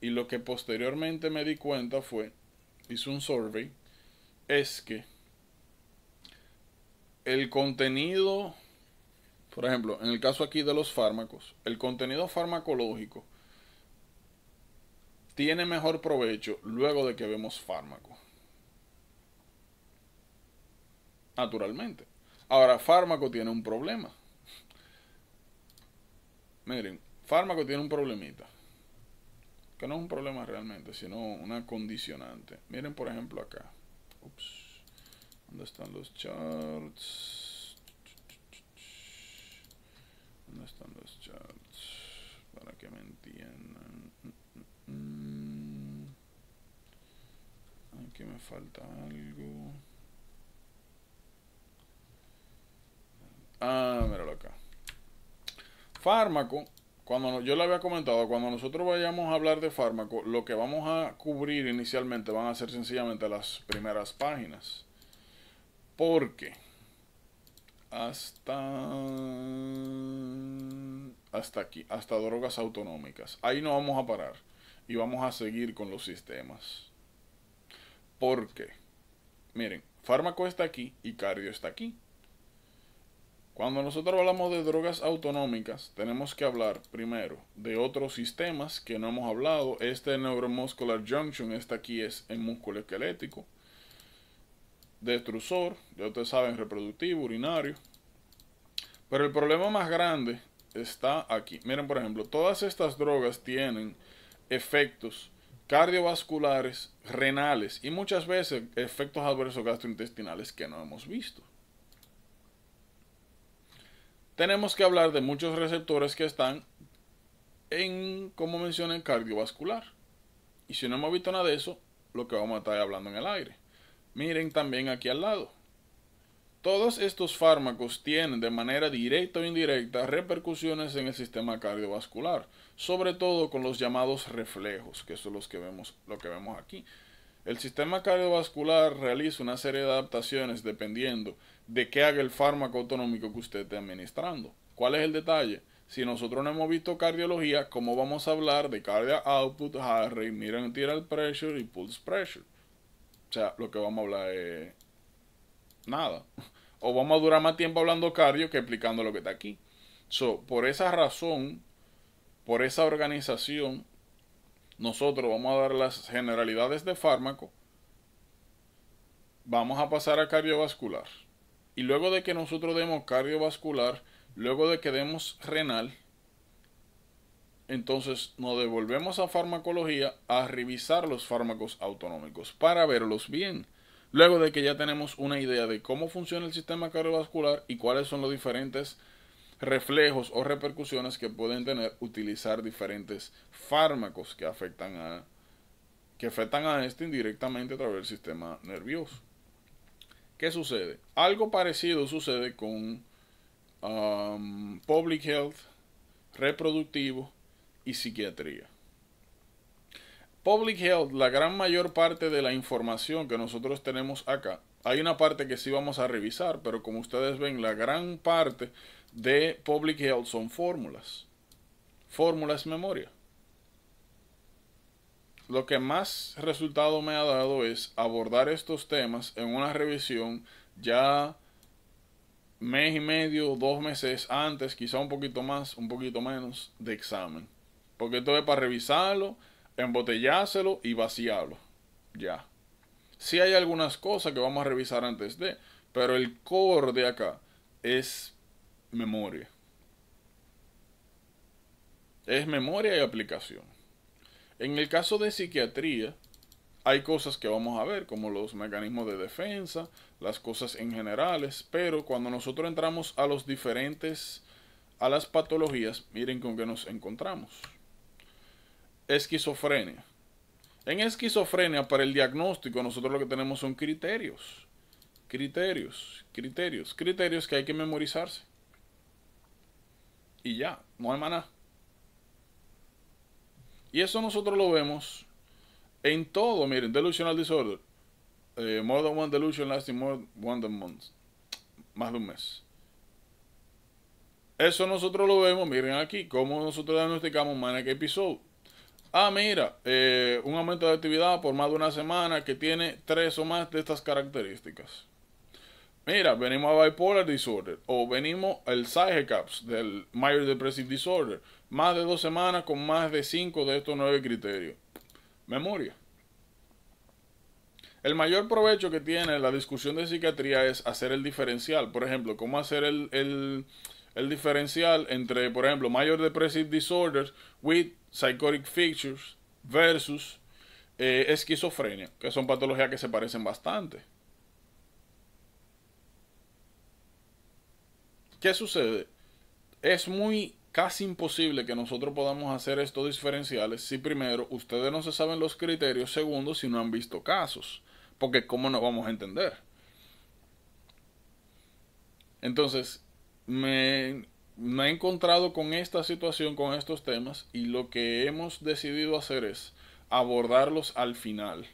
Y lo que posteriormente me di cuenta hice un survey, es que el contenido, por ejemplo, en el caso aquí de los fármacos, el contenido farmacológico tiene mejor provecho luego de que vemos fármaco. Naturalmente. Ahora, fármaco tiene un problema. Miren, fármaco tiene un problemita. Que no es un problema realmente, sino una condicionante. Miren, por ejemplo, acá. Ups. ¿Dónde están los charts? ¿Dónde están los charts? Para que me entiendan. Aquí me falta algo. Míralo acá. Fármaco. Yo le había comentado, cuando nosotros vayamos a hablar de fármaco, lo que vamos a cubrir inicialmente van a ser sencillamente las primeras páginas. Porque hasta aquí, hasta drogas autonómicas. Ahí no vamos a parar y vamos a seguir con los sistemas. ¿Por qué? Miren, fármaco está aquí y cardio está aquí. Cuando nosotros hablamos de drogas autonómicas, tenemos que hablar primero de otros sistemas que no hemos hablado. Este neuromuscular junction, este aquí es el músculo esquelético. Destrusor, ya ustedes saben, reproductivo, urinario. Pero el problema más grande está aquí. Miren, por ejemplo, todas estas drogas tienen efectos cardiovasculares, renales y muchas veces efectos adversos gastrointestinales que no hemos visto. Tenemos que hablar de muchos receptores que están en, como mencioné, cardiovascular. Y si no hemos visto nada de eso, lo que vamos a estar hablando en el aire. Miren también aquí al lado. Todos estos fármacos tienen de manera directa o indirecta repercusiones en el sistema cardiovascular, sobre todo con los llamados reflejos, que son los que vemos, lo que vemos aquí. El sistema cardiovascular realiza una serie de adaptaciones dependiendo de qué haga el fármaco autonómico que usted esté administrando. ¿Cuál es el detalle? Si nosotros no hemos visto cardiología, ¿cómo vamos a hablar de cardiac output, heart rate, mean arterial pressure y pulse pressure? O sea, lo que vamos a hablar es nada. O vamos a durar más tiempo hablando cardio que explicando lo que está aquí. Por esa razón, por esa organización, nosotros vamos a dar las generalidades de fármaco. Vamos a pasar a cardiovascular. Y luego de que nosotros demos cardiovascular, luego de que demos renal, entonces nos devolvemos a farmacología a revisar los fármacos autonómicos para verlos bien. Luego de que ya tenemos una idea de cómo funciona el sistema cardiovascular y cuáles son los diferentes reflejos o repercusiones que pueden tener utilizar diferentes fármacos que afectan a este indirectamente a través del sistema nervioso. ¿Qué sucede? Algo parecido sucede con public health, reproductivo y psiquiatría. Public health, la gran mayor parte de la información que nosotros tenemos acá, hay una parte que sí vamos a revisar, pero como ustedes ven, la gran parte de public health son fórmulas. Fórmulas memoria. Lo que más resultado me ha dado es abordar estos temas en una revisión ya mes y medio, 2 meses antes, quizá un poquito más, un poquito menos de examen. Porque esto es para revisarlo, embotellárselo y vaciarlo. Ya. Sí hay algunas cosas que vamos a revisar antes de, pero el core de acá es memoria. Es memoria y aplicación. En el caso de psiquiatría, hay cosas que vamos a ver, como los mecanismos de defensa, las cosas en generales, pero cuando nosotros entramos a a las patologías, miren con qué nos encontramos. Esquizofrenia. En esquizofrenia, para el diagnóstico, nosotros lo que tenemos son criterios. Criterios que hay que memorizarse. Y ya, no hay más nada. Y eso nosotros lo vemos en todo. Miren, delusional disorder. More than one delusion lasting more than 1 month. Más de un mes. Eso nosotros lo vemos, miren aquí, cómo nosotros diagnosticamos manic episode. Mira, un aumento de actividad por más de una semana que tiene 3 o más de estas características. Mira, venimos a bipolar disorder o venimos al PsyCAPS del Major Depressive Disorder. Más de 2 semanas con más de 5 de estos 9 criterios. Memoria. El mayor provecho que tiene la discusión de psiquiatría es hacer el diferencial. Por ejemplo, cómo hacer el diferencial entre, por ejemplo, Major Depressive Disorder with Psychotic Features versus esquizofrenia, que son patologías que se parecen bastante. ¿Qué sucede? Es casi imposible que nosotros podamos hacer estos diferenciales si primero ustedes no se saben los criterios, segundo si no han visto casos, porque ¿cómo nos vamos a entender? Entonces, me he encontrado con esta situación, con estos temas, y lo que hemos decidido hacer es abordarlos al final.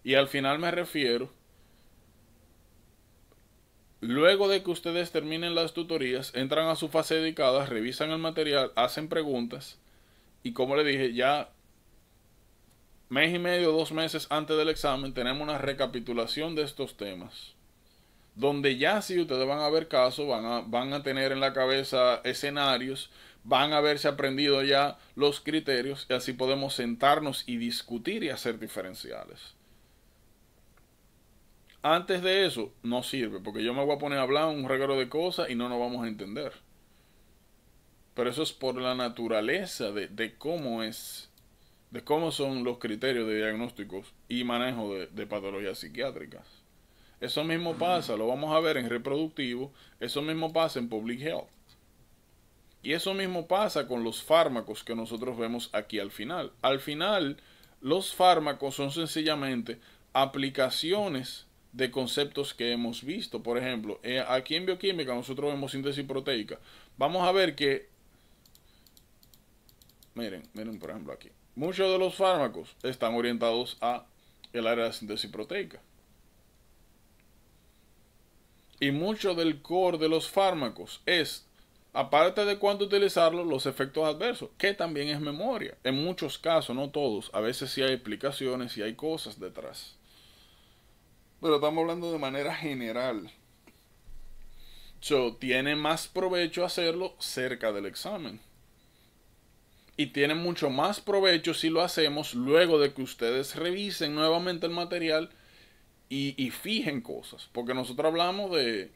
Y al final me refiero, luego de que ustedes terminen las tutorías, entran a su fase dedicada, revisan el material, hacen preguntas, y como le dije, ya mes y medio, 2 meses antes del examen, tenemos una recapitulación de estos temas, donde ya si ustedes van a ver casos, van a tener en la cabeza escenarios, van a haberse aprendido ya los criterios, y así podemos sentarnos y discutir y hacer diferenciales. Antes de eso, no sirve, porque yo me voy a poner a hablar un reguero de cosas y no nos vamos a entender. Pero eso es por la naturaleza de cómo son los criterios de diagnósticos y manejo de patologías psiquiátricas. Eso mismo pasa, lo vamos a ver en reproductivo, eso mismo pasa en public health. Y eso mismo pasa con los fármacos que nosotros vemos aquí al final. Al final, los fármacos son sencillamente aplicaciones de conceptos que hemos visto. Por ejemplo, aquí en bioquímica nosotros vemos síntesis proteica. Vamos a ver que, miren por ejemplo aquí, muchos de los fármacos están orientados a el área de síntesis proteica. Y mucho del core de los fármacos es, aparte de cuánto utilizarlo, los efectos adversos, que también es memoria. En muchos casos, no todos, a veces sí hay explicaciones y hay cosas detrás. Pero estamos hablando de manera general. Tiene más provecho hacerlo cerca del examen. Y tiene mucho más provecho si lo hacemos luego de que ustedes revisen nuevamente el material y fijen cosas. Porque nosotros hablamos de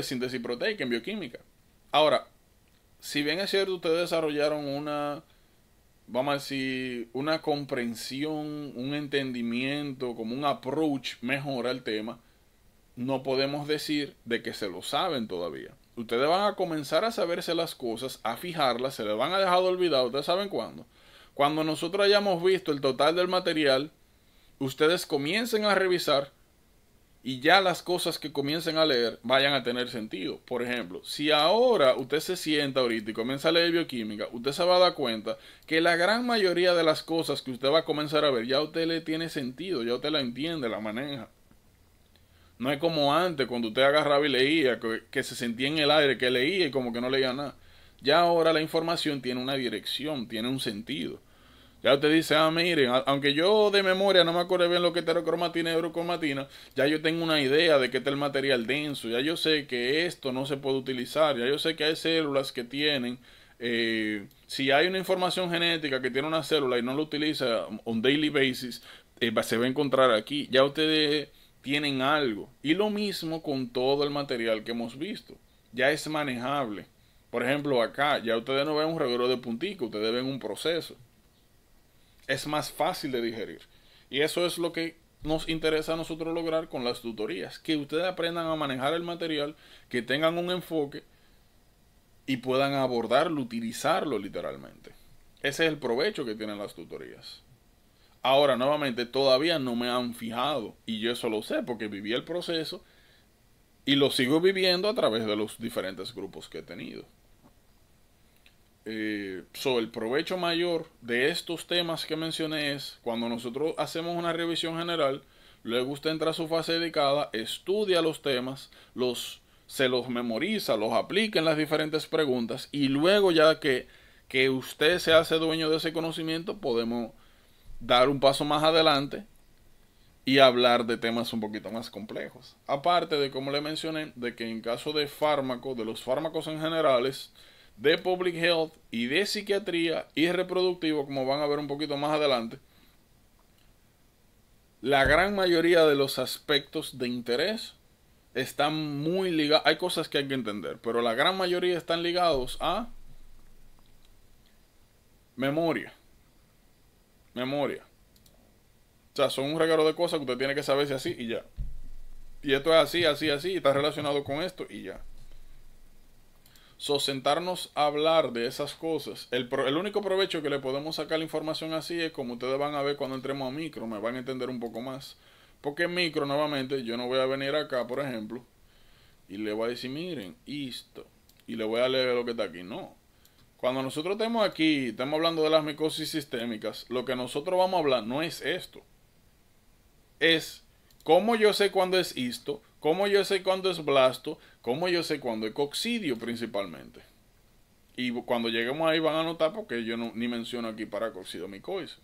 síntesis proteica en bioquímica. Ahora, si bien es cierto, ustedes desarrollaron vamos a decir, una comprensión, un entendimiento, como un approach mejor al tema, no podemos decir de que se lo saben todavía. Ustedes van a comenzar a saberse las cosas, a fijarlas, se les van a dejar de olvidar. ¿Ustedes saben cuándo? Cuando nosotros hayamos visto el total del material, ustedes comiencen a revisar y ya las cosas que comiencen a leer vayan a tener sentido. Por ejemplo, si ahora usted se sienta ahorita y comienza a leer bioquímica, usted se va a dar cuenta que la gran mayoría de las cosas que usted va a comenzar a ver, ya a usted le tiene sentido, ya usted la entiende, la maneja. No es como antes, cuando usted agarraba y leía, que se sentía en el aire, que leía y como que no leía nada. Ya ahora la información tiene una dirección, tiene un sentido. Ya usted dice, miren, aunque yo de memoria no me acuerdo bien lo que es heterocromatina y eurocromatina, ya yo tengo una idea de que este es el material denso, ya yo sé que esto no se puede utilizar, ya yo sé que hay células que tienen, si hay una información genética que tiene una célula y no la utiliza on daily basis, se va a encontrar aquí, ya ustedes tienen algo. Y lo mismo con todo el material que hemos visto, ya es manejable. Por ejemplo, acá, ya ustedes no ven un reguero de punticos, ustedes ven un proceso. Es más fácil de digerir. Y eso es lo que nos interesa a nosotros lograr con las tutorías. Que ustedes aprendan a manejar el material, que tengan un enfoque y puedan abordarlo, utilizarlo literalmente. Ese es el provecho que tienen las tutorías. Ahora, nuevamente, todavía no me han fijado. Y yo eso lo sé porque viví el proceso y lo sigo viviendo a través de los diferentes grupos que he tenido. El provecho mayor de estos temas que mencioné es cuando nosotros hacemos una revisión general, luego usted entra a su fase dedicada, estudia los temas, se los memoriza, los aplica en las diferentes preguntas y luego ya que usted se hace dueño de ese conocimiento, podemos dar un paso más adelante y hablar de temas un poquito más complejos. Aparte de, como le mencioné, de que en caso de fármacos, de los fármacos en generales, de public health y de psiquiatría y reproductivo, como van a ver un poquito más adelante, la gran mayoría de los aspectos de interés están muy ligados. Hay cosas que hay que entender, pero la gran mayoría están ligados a memoria. O sea, son un regalo de cosas que usted tiene que saberse así y ya. Y esto es así, así, así, y está relacionado con esto y ya. Sentarnos a hablar de esas cosas. El único provecho que le podemos sacar la información así es como ustedes van a ver cuando entremos a micro, me van a entender un poco más. Porque en micro, nuevamente, yo no voy a venir acá, por ejemplo, y le voy a decir, miren, esto, y le voy a leer lo que está aquí. No. Cuando nosotros estemos aquí, estamos hablando de las micosis sistémicas, lo que nosotros vamos a hablar no es esto. Es cómo yo sé cuándo es esto, cómo yo sé cuándo es blasto, cómo yo sé cuándo es coccidio principalmente. Y cuando lleguemos ahí van a notar porque yo ni menciono aquí paracoccidomicosis.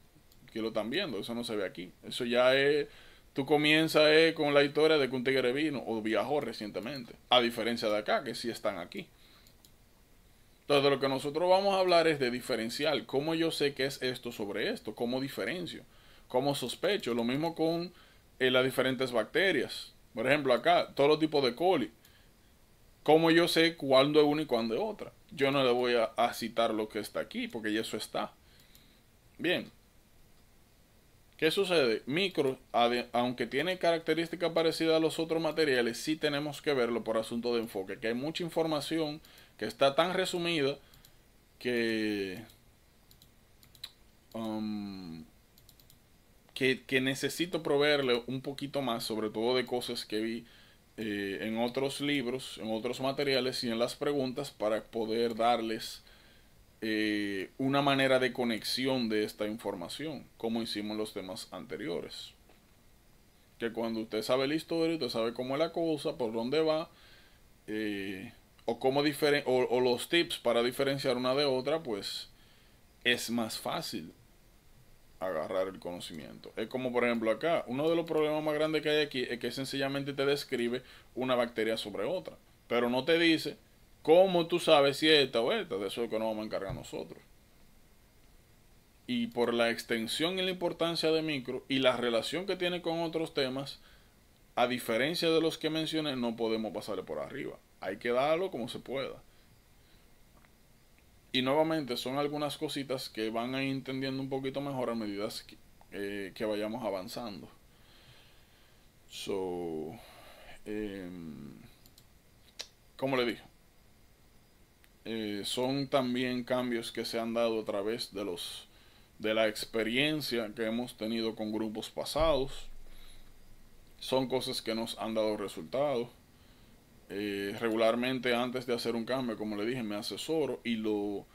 Que lo están viendo, eso no se ve aquí. Eso ya es, tú comienzas con la historia de que un tigre vino o viajó recientemente. A diferencia de acá, que sí están aquí. Entonces de lo que nosotros vamos a hablar es de diferencial. Cómo yo sé qué es esto sobre esto, cómo diferencio, cómo sospecho. Lo mismo con las diferentes bacterias. Por ejemplo, acá, todos los tipos de coli. ¿Cómo yo sé cuándo es una y cuándo es otra? Yo no le voy a citar lo que está aquí, porque ya eso está. Bien. ¿Qué sucede? Micro, aunque tiene características parecidas a los otros materiales, sí tenemos que verlo por asunto de enfoque. Que hay mucha información que está tan resumida que... que necesito proveerle un poquito más, sobre todo de cosas que vi en otros libros, en otros materiales y en las preguntas para poder darles una manera de conexión de esta información, como hicimos en los temas anteriores. Que cuando usted sabe la historia, usted sabe cómo es la cosa, por dónde va, o, cómo o los tips para diferenciar una de otra, pues es más fácil agarrar el conocimiento. Es como por ejemplo acá, uno de los problemas más grandes que hay aquí es que sencillamente te describe una bacteria sobre otra, pero no te dice cómo tú sabes si es esta o esta. De eso es que nos vamos a encargar nosotros. Y por la extensión y la importancia de micro y la relación que tiene con otros temas, a diferencia de los que mencioné, no podemos pasarle por arriba. Hay que darlo como se pueda. Y nuevamente son algunas cositas que van a ir entendiendo un poquito mejor a medida que vayamos avanzando. Como le dije, son también cambios que se han dado a través de la experiencia que hemos tenido con grupos pasados. Son cosas que nos han dado resultados. Regularmente antes de hacer un cambio, como le dije, me asesoro y lo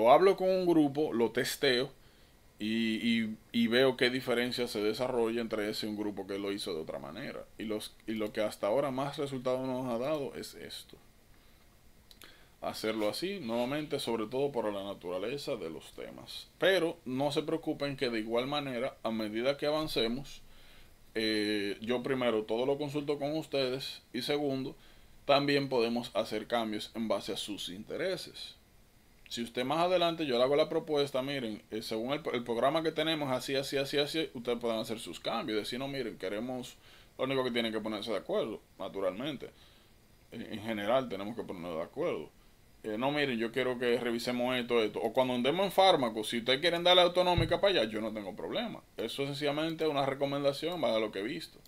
hablo con un grupo, lo testeo y veo qué diferencia se desarrolla entre ese y un grupo que lo hizo de otra manera. Y lo que hasta ahora más resultados nos ha dado es esto. Hacerlo así, nuevamente, sobre todo por la naturaleza de los temas. Pero no se preocupen que de igual manera, a medida que avancemos, yo primero todo lo consulto con ustedes y segundo, también podemos hacer cambios en base a sus intereses. Si usted más adelante yo le hago la propuesta, miren, según el programa que tenemos, así, así, así, así, ustedes pueden hacer sus cambios. Decir, no, miren, queremos, lo único que tienen que ponerse de acuerdo, naturalmente. En general tenemos que ponernos de acuerdo. No, miren, yo quiero que revisemos esto. O cuando andemos en fármacos, si ustedes quieren darle autonómica para allá, yo no tengo problema. Eso es sencillamente una recomendación para lo que he visto.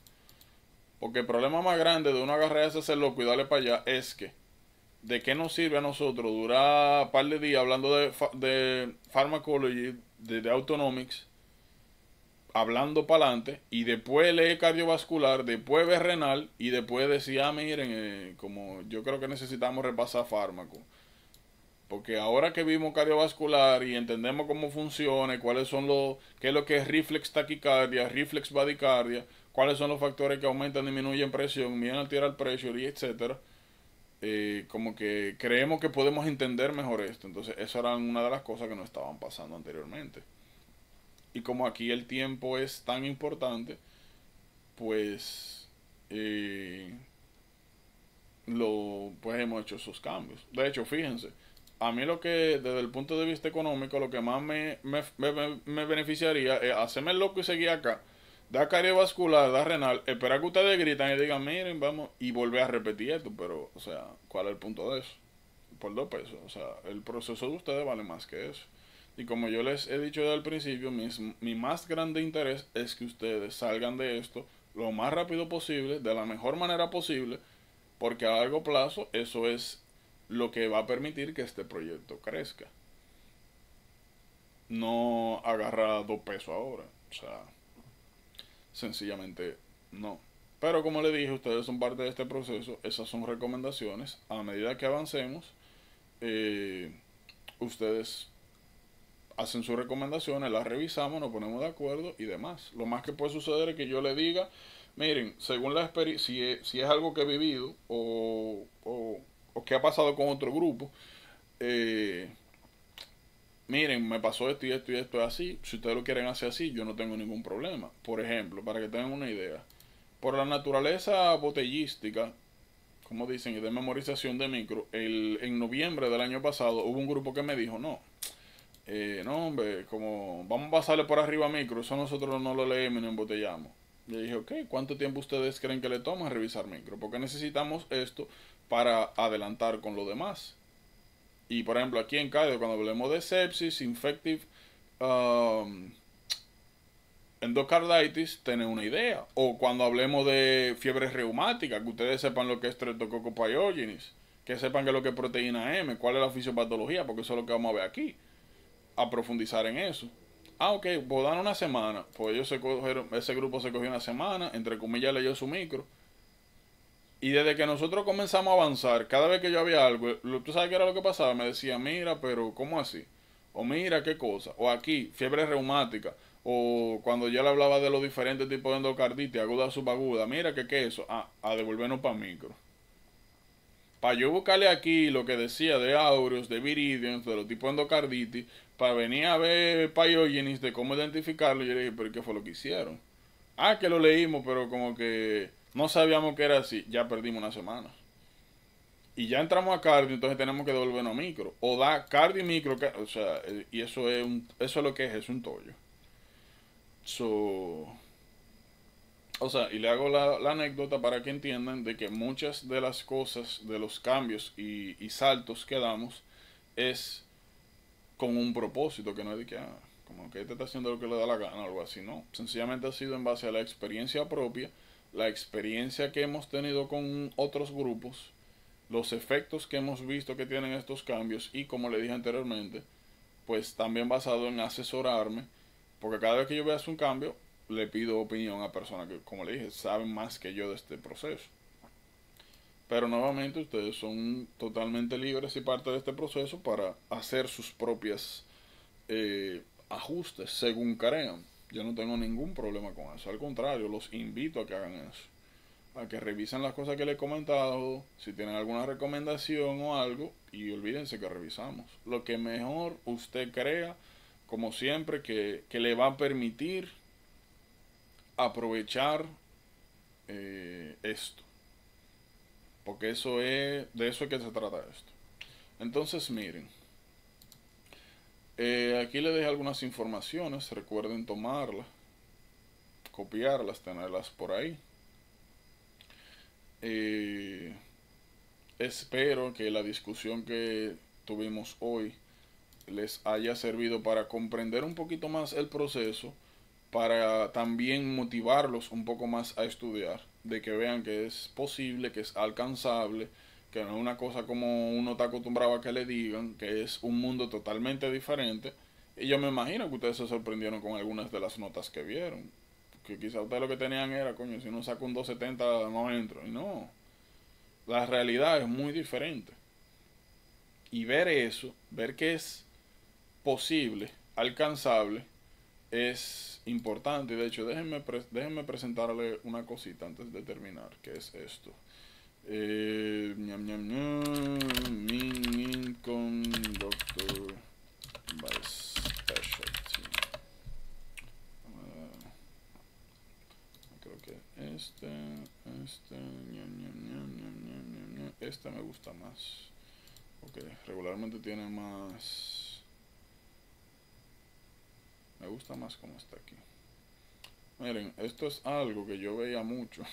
Porque el problema más grande de uno agarrar ese hacer loco y darle para allá es que, ¿de qué nos sirve a nosotros durar un par de días hablando de pharmacology, de autonomics, hablando para adelante, y después leer cardiovascular, después ver renal, y después decir, miren, como yo creo que necesitamos repasar fármaco? Porque ahora que vimos cardiovascular y entendemos cómo funciona, cuáles son qué es lo que es reflex taquicardia, reflex bradicardia, cuáles son los factores que aumentan, disminuyen presión, miden alterar pressure y etcétera, como que creemos que podemos entender mejor esto. Entonces, eso era una de las cosas que nos estaban pasando anteriormente. Y como aquí el tiempo es tan importante, pues pues hemos hecho esos cambios. De hecho, fíjense, a mí lo que, desde el punto de vista económico, lo que más me beneficiaría es hacerme el loco y seguir acá, dar cardiovascular, dar renal, esperar que ustedes gritan y digan, miren, vamos, y volver a repetir esto. Pero, o sea, ¿cuál es el punto de eso? Por 2 pesos. O sea, el proceso de ustedes vale más que eso. Y como yo les he dicho desde el principio, mi más grande interés es que ustedes salgan de esto lo más rápido posible, de la mejor manera posible, porque a largo plazo eso es lo que va a permitir que este proyecto crezca. No agarrar 2 pesos ahora, o sea, sencillamente no. Pero como le dije, ustedes son parte de este proceso, esas son recomendaciones. A medida que avancemos, ustedes hacen sus recomendaciones, las revisamos, nos ponemos de acuerdo y demás. Lo más que puede suceder es que yo le diga, miren, según la experiencia, si es algo que he vivido o que ha pasado con otro grupo, miren, me pasó esto y esto y esto así, si ustedes lo quieren hacer así, yo no tengo ningún problema. Por ejemplo, para que tengan una idea, por la naturaleza botellística, como dicen, y de memorización de micro, en noviembre del año pasado hubo un grupo que me dijo, no hombre, como vamos a pasarle por arriba a micro, eso nosotros no lo leemos ni embotellamos. Yo dije, ok, ¿cuánto tiempo ustedes creen que le toma revisar micro? Porque necesitamos esto para adelantar con lo demás. Y por ejemplo, aquí en Cardio, cuando hablemos de sepsis, infective endocarditis, tener una idea. O cuando hablemos de fiebre reumática, que ustedes sepan lo que es Streptococcus pyogenes, que sepan qué es lo que es proteína M, cuál es la fisiopatología, porque eso es lo que vamos a ver aquí. A profundizar en eso. Ok, pues dan una semana. Pues ellos ese grupo se cogió una semana, entre comillas leyó su micro. Y desde que nosotros comenzamos a avanzar, cada vez que yo había algo, ¿tú sabes qué era lo que pasaba? Me decía, mira, pero ¿cómo así? O mira, qué cosa. O aquí, fiebre reumática. O cuando ya le hablaba de los diferentes tipos de endocarditis, aguda, subaguda. Mira, ¿qué es eso? A devolvernos para micro. Para yo buscarle aquí lo que decía de aureos, de viridians, de los tipos de endocarditis, para venir a ver pyogenes, de cómo identificarlo, yo le dije, pero ¿qué fue lo que hicieron? Que lo leímos, pero como que no sabíamos que era así. Ya perdimos una semana. Y ya entramos a cardio, entonces tenemos que devolvernos a micro. O da cardio y micro, o sea, y eso es lo que es un tollo. O sea, y le hago la anécdota para que entiendan de que muchas de las cosas, de los cambios y saltos que damos, es con un propósito, que no es de que, como que te está haciendo lo que le da la gana o algo así, no. Sencillamente ha sido en base a la experiencia propia, la experiencia que hemos tenido con otros grupos, los efectos que hemos visto que tienen estos cambios y, como le dije anteriormente, pues también basado en asesorarme, porque cada vez que yo vea un cambio, le pido opinión a personas que, como le dije, saben más que yo de este proceso. Pero nuevamente ustedes son totalmente libres y parte de este proceso para hacer sus propias ajustes según crean. Yo no tengo ningún problema con eso. Al contrario, los invito a que hagan eso. A que revisen las cosas que les he comentado, si tienen alguna recomendación o algo, y olvídense que revisamos. Lo que mejor usted crea, como siempre, que le va a permitir aprovechar esto. Porque de eso es que se trata esto. Entonces, miren. Aquí les dejé algunas informaciones. Recuerden tomarlas, copiarlas, tenerlas por ahí. Espero que la discusión que tuvimos hoy les haya servido para comprender un poquito más el proceso, para también motivarlos un poco más a estudiar, de que vean que es posible, que es alcanzable, que no es una cosa como uno está acostumbrado a que le digan, que es un mundo totalmente diferente. Y yo me imagino que ustedes se sorprendieron con algunas de las notas que vieron, que quizá ustedes lo que tenían era, coño, si uno saca un 270 no entro, y no, la realidad es muy diferente. Y ver eso, ver que es posible, alcanzable, es importante. Y de hecho, déjenme presentarle una cosita antes de terminar, que es esto. Min con Doctor by Specialty. Creo que este me gusta más. Ok, regularmente tiene más. Me gusta más como está aquí. Miren, esto es algo que yo veía mucho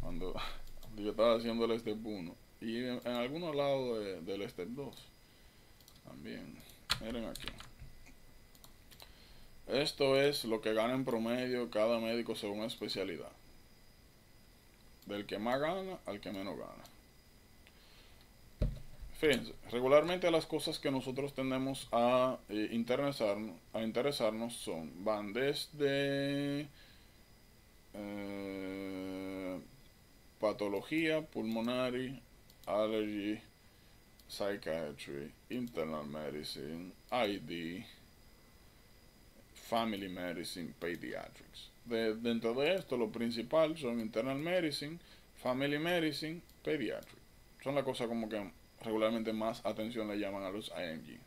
cuando yo estaba haciendo el Step 1 y en algunos lados del Step 2 también. Miren aquí. Esto es lo que gana en promedio cada médico según especialidad. del que más gana al que menos gana. Fíjense, regularmente las cosas que nosotros tendemos a interesarnos van desde patología, pulmonary, allergy, psychiatry, internal medicine, ID, family medicine, pediatrics. Dentro de esto, lo principal son internal medicine, family medicine, pediatrics. Son las cosas como que regularmente más atención le llaman a los IMG.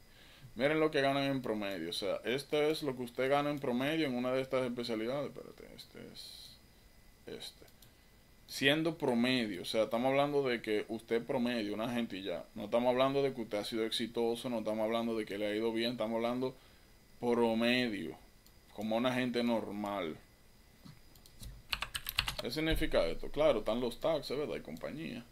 Miren lo que ganan en promedio. O sea, este es lo que usted gana en promedio en una de estas especialidades. Espérate, siendo promedio, o sea, estamos hablando de que usted promedio, una gente y ya. No estamos hablando de que usted ha sido exitoso, no estamos hablando de que le ha ido bien, estamos hablando promedio, como una gente normal. ¿Qué significa esto? Claro, están los taxes, ¿verdad? Hay compañía.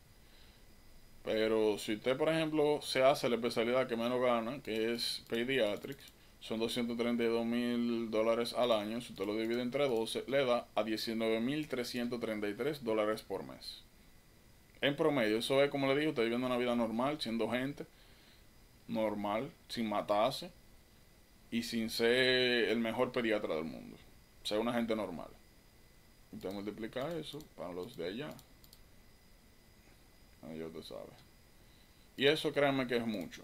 Pero si usted, por ejemplo, se hace la especialidad que menos gana, que es Pediatrics, son $232,000 al año. Si usted lo divide entre 12, le da a $19,333 por mes. En promedio, eso es, como le dije, usted viviendo una vida normal, siendo gente normal, sin matarse y sin ser el mejor pediatra del mundo. Ser una gente normal. Usted multiplica eso para los de allá. Ahí usted sabe. Y eso, créanme que es mucho.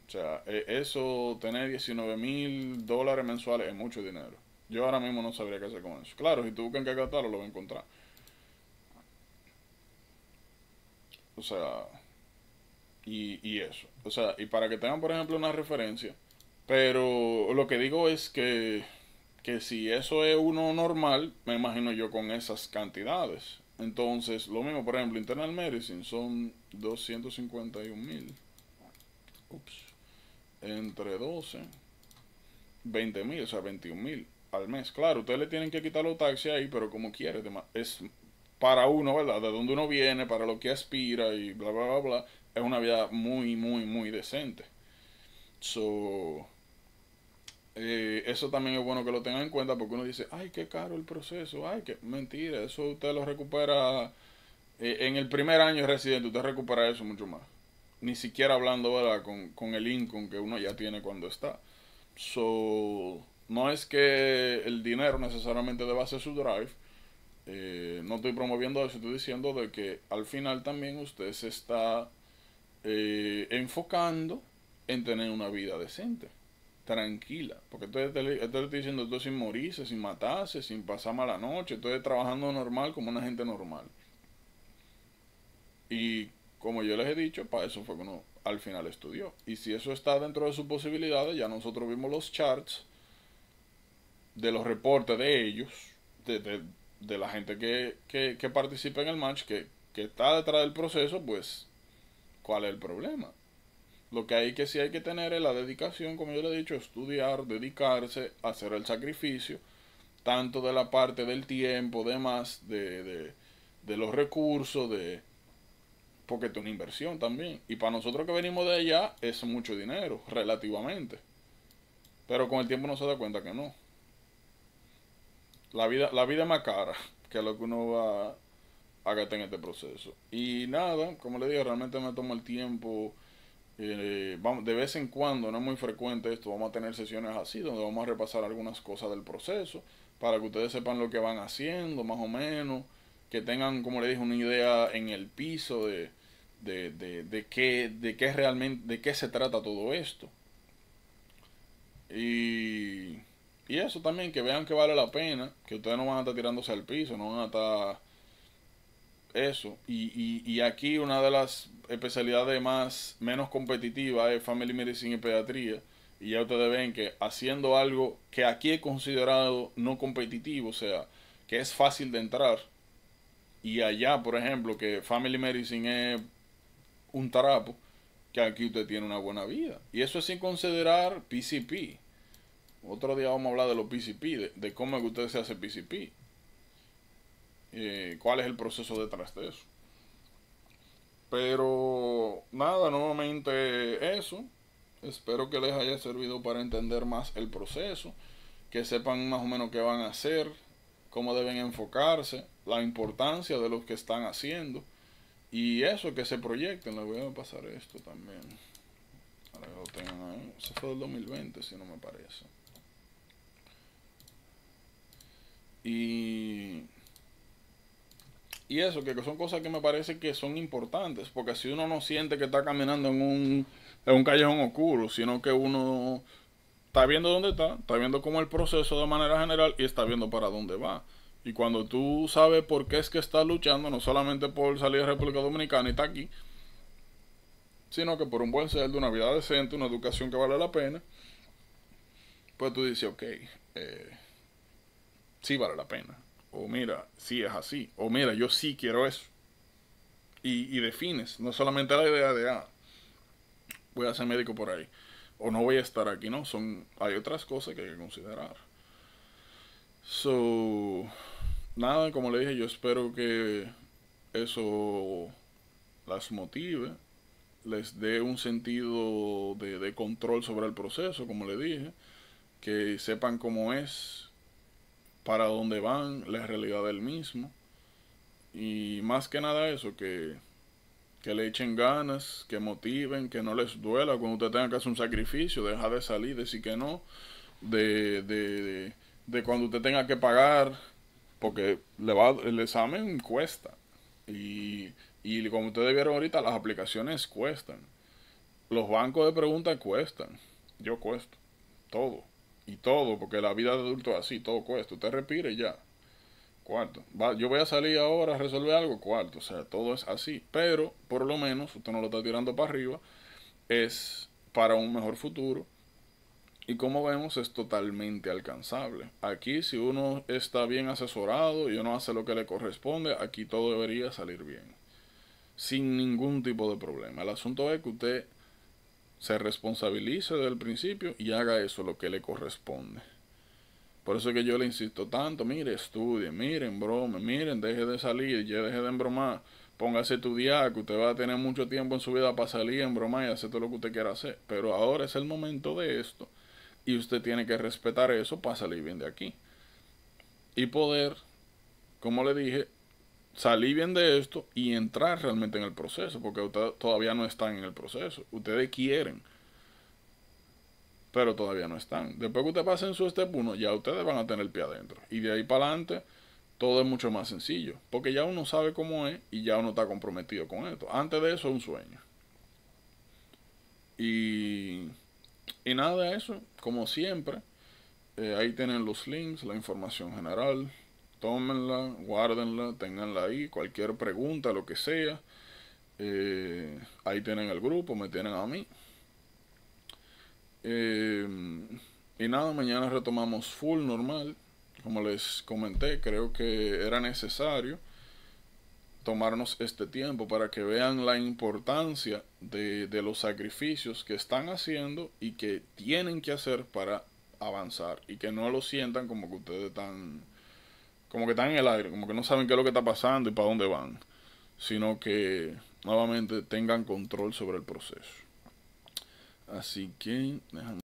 O sea, eso, tener $19,000 mensuales es mucho dinero. Yo ahora mismo no sabría qué hacer con eso. Claro, si tú buscas qué gastarlo, lo vas a encontrar. O sea, y eso. O sea, y para que tengan, por ejemplo, una referencia. Pero lo que digo es que si eso es uno normal, me imagino yo con esas cantidades. Entonces, lo mismo, por ejemplo, internal medicine son 251,000. Entre 12, 20,000, o sea, 21,000 al mes. Claro, ustedes le tienen que quitar los taxis ahí, pero como quiere, es para uno, ¿verdad? De donde uno viene, para lo que aspira y bla, bla, bla, bla. Es una vida muy, muy, muy decente. Eso también es bueno que lo tengan en cuenta, porque uno dice, ay, qué caro el proceso, ay, qué mentira, eso usted lo recupera en el primer año de residente, usted recupera eso mucho más. Ni siquiera hablando, ¿verdad?, con el income que uno ya tiene cuando está. No es que el dinero necesariamente deba ser su drive. No estoy promoviendo eso, estoy diciendo de que al final también usted se está enfocando en tener una vida decente, tranquila, porque estoy diciendo esto sin morirse, sin matarse, sin pasar mala noche, estoy trabajando normal como una gente normal. Y como yo les he dicho, para eso fue que uno al final estudió. Y si eso está dentro de sus posibilidades, ya nosotros vimos los charts de los reportes de ellos, de la gente que participa en el match, que está detrás del proceso, pues, ¿cuál es el problema? Lo que hay que sí hay que tener es la dedicación, como yo le he dicho, estudiar, dedicarse, hacer el sacrificio, tanto de la parte del tiempo, de los recursos, porque esto es una inversión también. Y para nosotros que venimos de allá, es mucho dinero, relativamente. Pero con el tiempo uno se da cuenta que no. La vida es más cara que lo que uno va a gastar en este proceso. Y nada, como le digo, realmente me tomo el tiempo. De vez en cuando, no es muy frecuente esto, vamos a tener sesiones así, donde vamos a repasar algunas cosas del proceso, para que ustedes sepan lo que van haciendo, más o menos, que tengan, como le dije, una idea en el piso de qué realmente, de qué se trata todo esto. Y eso también, que vean que vale la pena, que ustedes no van a estar tirándose al piso, no van a estar eso. Y aquí una de las especialidades menos competitivas es Family Medicine y Pediatría. Y ya ustedes ven que haciendo algo que aquí es considerado no competitivo, o sea, que es fácil de entrar, y allá, por ejemplo, que Family Medicine es un trapo, que aquí usted tiene una buena vida. Y eso es sin considerar PCP. Otro día vamos a hablar de los PCP, de cómo es que usted se hace PCP. ¿Cuál es el proceso detrás de eso? Pero nada, nuevamente eso. Espero que les haya servido para entender más el proceso, que sepan más o menos qué van a hacer, cómo deben enfocarse, la importancia de lo que están haciendo y eso, que se proyecten. Les voy a pasar esto también para que lo tengan ahí. Eso fue del 2020, si no me parece. Y eso, que son cosas que me parece que son importantes, porque si uno no siente que está caminando en un callejón oscuro, sino que uno está viendo dónde está viendo cómo el proceso de manera general y está viendo para dónde va. Y cuando tú sabes por qué es que estás luchando, no solamente por salir de República Dominicana y estar aquí, sino que por un buen ser, de una vida decente, una educación que vale la pena, pues tú dices, ok, sí vale la pena. O mira, sí es así. O mira, yo sí quiero eso. Y defines, no solamente la idea de, voy a ser médico por ahí. O no voy a estar aquí, no. Hay otras cosas que hay que considerar. Nada, como le dije, yo espero que eso las motive, les dé un sentido de control sobre el proceso, como le dije, que sepan cómo es, para dónde van, la realidad del mismo, y más que nada eso, que le echen ganas, que motiven, que no les duela cuando usted tenga que hacer un sacrificio, dejar de salir, decir que no, de cuando usted tenga que pagar, porque el examen cuesta, y como ustedes vieron ahorita, las aplicaciones cuestan, los bancos de preguntas cuestan, yo cuesto, todo, y todo, porque la vida de adulto es así, todo cuesta, usted respire y ya, cuarto, yo voy a salir ahora a resolver algo, cuarto, o sea, todo es así, pero por lo menos usted no lo está tirando para arriba, es para un mejor futuro, y como vemos es totalmente alcanzable. Aquí si uno está bien asesorado y uno hace lo que le corresponde, aquí todo debería salir bien, sin ningún tipo de problema. El asunto es que usted se responsabilice desde el principio y haga eso, lo que le corresponde. Por eso es que yo le insisto tanto, mire, estudie, miren, brome, miren, deje de salir, ya deje de embromar, póngase a estudiar, que usted va a tener mucho tiempo en su vida para salir, embromar y hacer todo lo que usted quiera hacer. Pero ahora es el momento de esto y usted tiene que respetar eso para salir bien de aquí. Y poder, como le dije, salir bien de esto y entrar realmente en el proceso, porque ustedes todavía no están en el proceso. Ustedes quieren, pero todavía no están. Después que ustedes pasen su step 1, ya ustedes van a tener el pie adentro. Y de ahí para adelante, todo es mucho más sencillo, porque ya uno sabe cómo es y ya uno está comprometido con esto. Antes de eso es un sueño. Y nada de eso, como siempre, ahí tienen los links, la información general. Tómenla, guárdenla, tenganla ahí, cualquier pregunta, lo que sea. Ahí tienen el grupo, me tienen a mí. Y nada, mañana retomamos full normal. Como les comenté, creo que era necesario tomarnos este tiempo para que vean la importancia de los sacrificios que están haciendo y que tienen que hacer para avanzar, y que no lo sientan como que ustedes están, como que están en el aire, como que no saben qué es lo que está pasando y para dónde van, sino que nuevamente tengan control sobre el proceso. Así que déjame